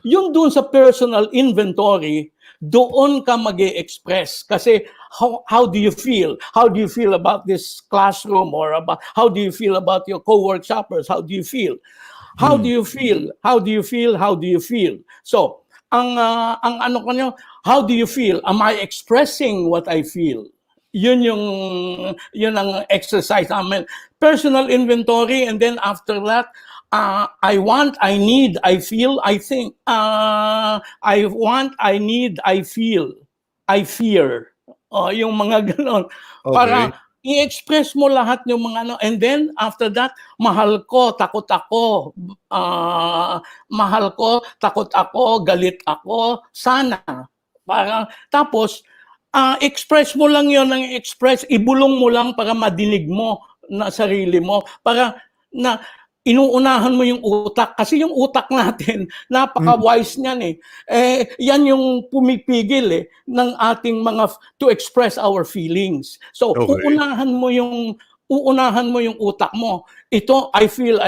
[SPEAKER 6] Yung doon sa personal inventory, doon ka mag-e-express. Kasi how do you feel? How do you feel about this classroom? Or about how do you feel about your co-workshoppers? How do you feel? How do you feel? How do you feel? How do you feel? So, ang ano ko nyo, how do you feel? Am I expressing what I feel? Yun ang exercise namin. Personal inventory, and then after that, I want, I need, I feel, I think. I want, I need, I feel, I fear. Yung mga ganon. Para
[SPEAKER 1] Okay.
[SPEAKER 6] i-express mo lahat yung mga ano. And then, after that, mahal ko, takot ako. Mahal ko, takot ako, galit ako, sana. Parang, tapos, express mo lang yon ng express, ibulong mo lang para madinig mo na sarili mo. Para na inuunahan mo yung utak. Kasi yung utak natin, napaka-wise niyan yan yung pumipigil ng ating mga to express our feelings. So,
[SPEAKER 1] Okay.
[SPEAKER 6] uunahan mo yung utak mo. Ito, I feel,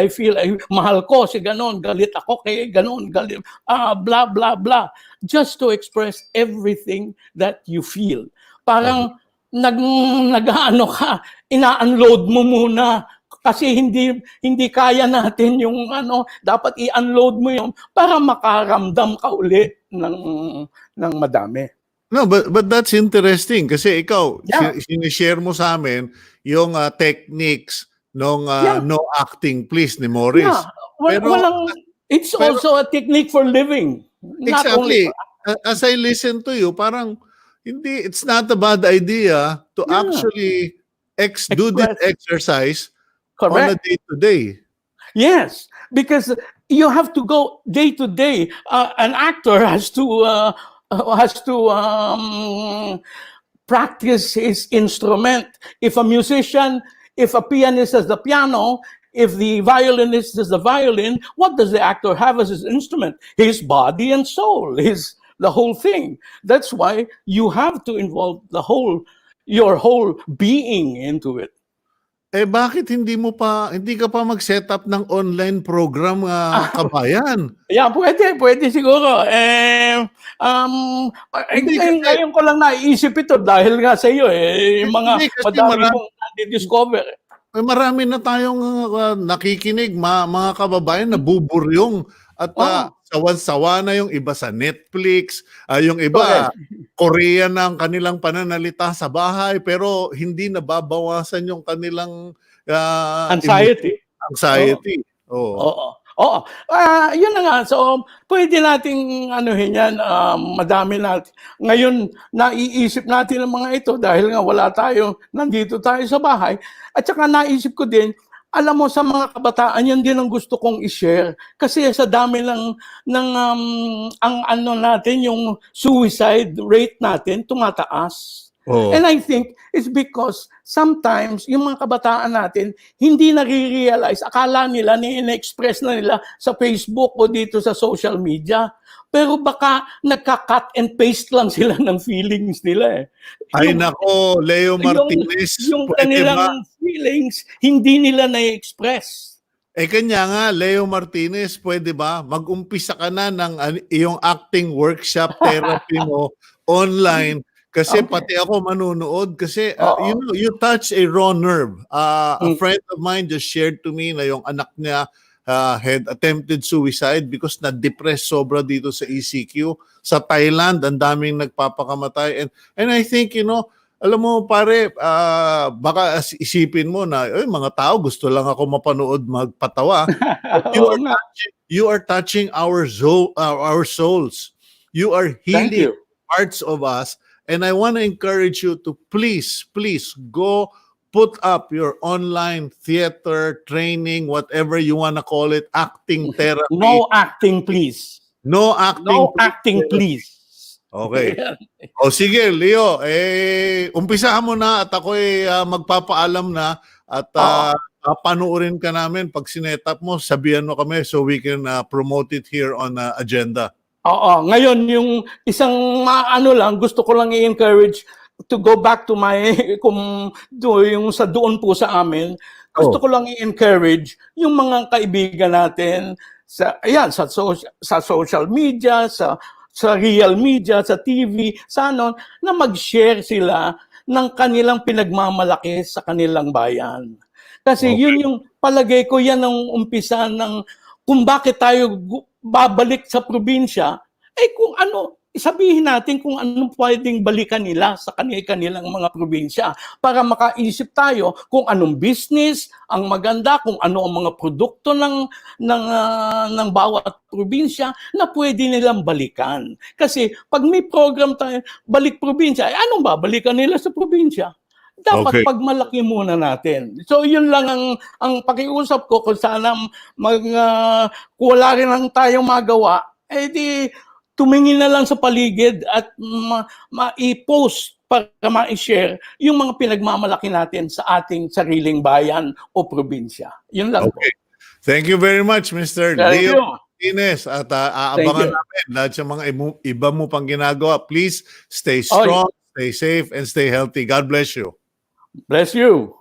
[SPEAKER 6] mahal ko si ganon, galit ako kay ganon, galit, blah, blah, blah. Just to express everything that you feel. Parang nag-ano ka, ina-unload mo muna. Kasi hindi kaya natin yung dapat i-unload mo yung para makaramdam ka uli ng madami.
[SPEAKER 1] No, but that's interesting kasi ikaw,
[SPEAKER 6] Yeah.
[SPEAKER 1] sinishare mo sa amin yung techniques nung
[SPEAKER 6] Yeah.
[SPEAKER 1] no acting please ni Morris.
[SPEAKER 6] Yeah.
[SPEAKER 1] Pero-
[SPEAKER 6] It's
[SPEAKER 1] pero-
[SPEAKER 6] also a technique for living. Not only
[SPEAKER 1] Exactly. As I listen to you, parang it's not a bad idea to
[SPEAKER 6] Yeah.
[SPEAKER 1] actually do this exercise on a
[SPEAKER 6] correct.
[SPEAKER 1] day-to-day.
[SPEAKER 6] Yes, because you have to go day to day. An actor has to practice his instrument. If a musician, if a pianist has the piano, if the violinist has the violin, what does the actor have as his instrument? His body and soul, the whole thing. That's why you have to involve your whole being into it.
[SPEAKER 1] Bakit hindi ka pa mag-set up ng online program, kabayan?
[SPEAKER 6] Yeah, pwede siguro.
[SPEAKER 1] Hindi kasi-
[SPEAKER 6] Ngayon ko lang naiisip ito dahil nga sa iyo yung mga
[SPEAKER 1] Hindi, kasi
[SPEAKER 6] madami kong na-discover.
[SPEAKER 1] Marami na tayong nakikinig, mga kababayan, nabuburyong at sawan-sawa na yung iba sa Netflix, yung iba Korean na ang kanilang pananalita sa bahay pero hindi nababawasan yung kanilang
[SPEAKER 6] Anxiety.
[SPEAKER 1] anxiety. Oo.
[SPEAKER 6] Oo. Yun na nga. So, pwede nating anuhin yan. Madami natin. Ngayon, naiisip natin ang mga ito dahil nga nandito tayo sa bahay. At saka naisip ko din, alam mo, sa mga kabataan, yan din ang gusto kong i-share. Kasi sa dami natin, yung suicide rate natin, tumataas.
[SPEAKER 1] Oo.
[SPEAKER 6] And I think it's because sometimes yung mga kabataan natin hindi nare-realize, akala nila ni-express na nila sa Facebook o dito sa social media. Pero baka nagka-cut and paste lang sila ng feelings nila
[SPEAKER 1] Ay nako, Leo Martinez.
[SPEAKER 6] Yung
[SPEAKER 1] pwede ba?
[SPEAKER 6] kanilang feelings, hindi nila na-express.
[SPEAKER 1] Kanya nga, Leo Martinez, pwede ba? Mag-umpisa ka na ng iyong acting workshop therapy mo online. Kasi pati ako manunood kasi you touch a raw nerve. A friend of mine just shared to me na yung anak niya had attempted suicide because na-depress sobra dito sa ECQ. Sa Thailand, ang daming nagpapakamatay. And I think, alam mo pare, baka isipin mo na mga tao gusto lang ako mapanood magpatawa. But you are touching our souls. You are healing parts of us. And I want to encourage you to please go put up your online theater training, whatever you want to call it, acting therapy.
[SPEAKER 6] No acting, please.
[SPEAKER 1] No acting.
[SPEAKER 6] No acting, please.
[SPEAKER 1] Okay. O sige, Leo, umpisahan mo na at ako magpapaalam na at panuorin ka namin pag sinetap mo, sabihan mo kami so we can promote it here on agenda.
[SPEAKER 6] Oo, ngayon yung isang lang, gusto ko lang i-encourage to go back to yung sa doon po sa amin. Gusto ko lang i-encourage yung mga kaibigan natin sa social media, sa real media, sa TV, na mag-share sila ng kanilang pinagmamalaki sa kanilang bayan. Kasi yun yung palagay ko, yan ang umpisa ng kung bakit tayo babalik sa probinsya, kung ano, sabihin natin kung anong pwedeng balikan nila sa kanilang mga probinsya para makaisip tayo kung anong business ang maganda, kung ano ang mga produkto ng bawat probinsya na pwede nilang balikan. Kasi pag may program tayo, balik probinsya, anong babalikan nila sa probinsya? Dapat
[SPEAKER 1] Okay.
[SPEAKER 6] pagmalaki muna natin. So yun lang ang pakiusap ko kung sana wala rin lang tayong magawa, di tumingin na lang sa paligid at ma-i-post para ma-share yung mga pinagmamalaki natin sa ating sariling bayan o probinsya. Yun lang po.
[SPEAKER 1] Okay. Thank you very much, Mr.
[SPEAKER 6] Thank
[SPEAKER 1] Leo
[SPEAKER 6] you.
[SPEAKER 1] Martinez. At
[SPEAKER 6] Thank
[SPEAKER 1] aabangan
[SPEAKER 6] you.
[SPEAKER 1] namin lahat sa mga iba mo pang ginagawa. Please stay strong, stay safe, and stay healthy. God bless you.
[SPEAKER 6] Bless you.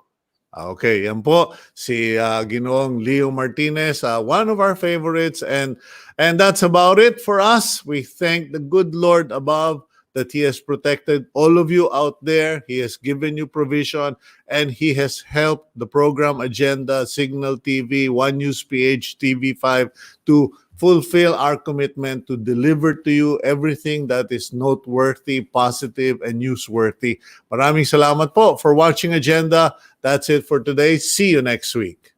[SPEAKER 1] Okay, yan po si Ginoong Leo Martinez, one of our favorites, and that's about it for us. We thank the good Lord above that He has protected all of you out there. He has given you provision, and He has helped the program Agenda, Signal TV, One News PH, TV5 to fulfill our commitment to deliver to you everything that is noteworthy, positive, and newsworthy. Maraming salamat po for watching Agenda. That's it for today. See you next week.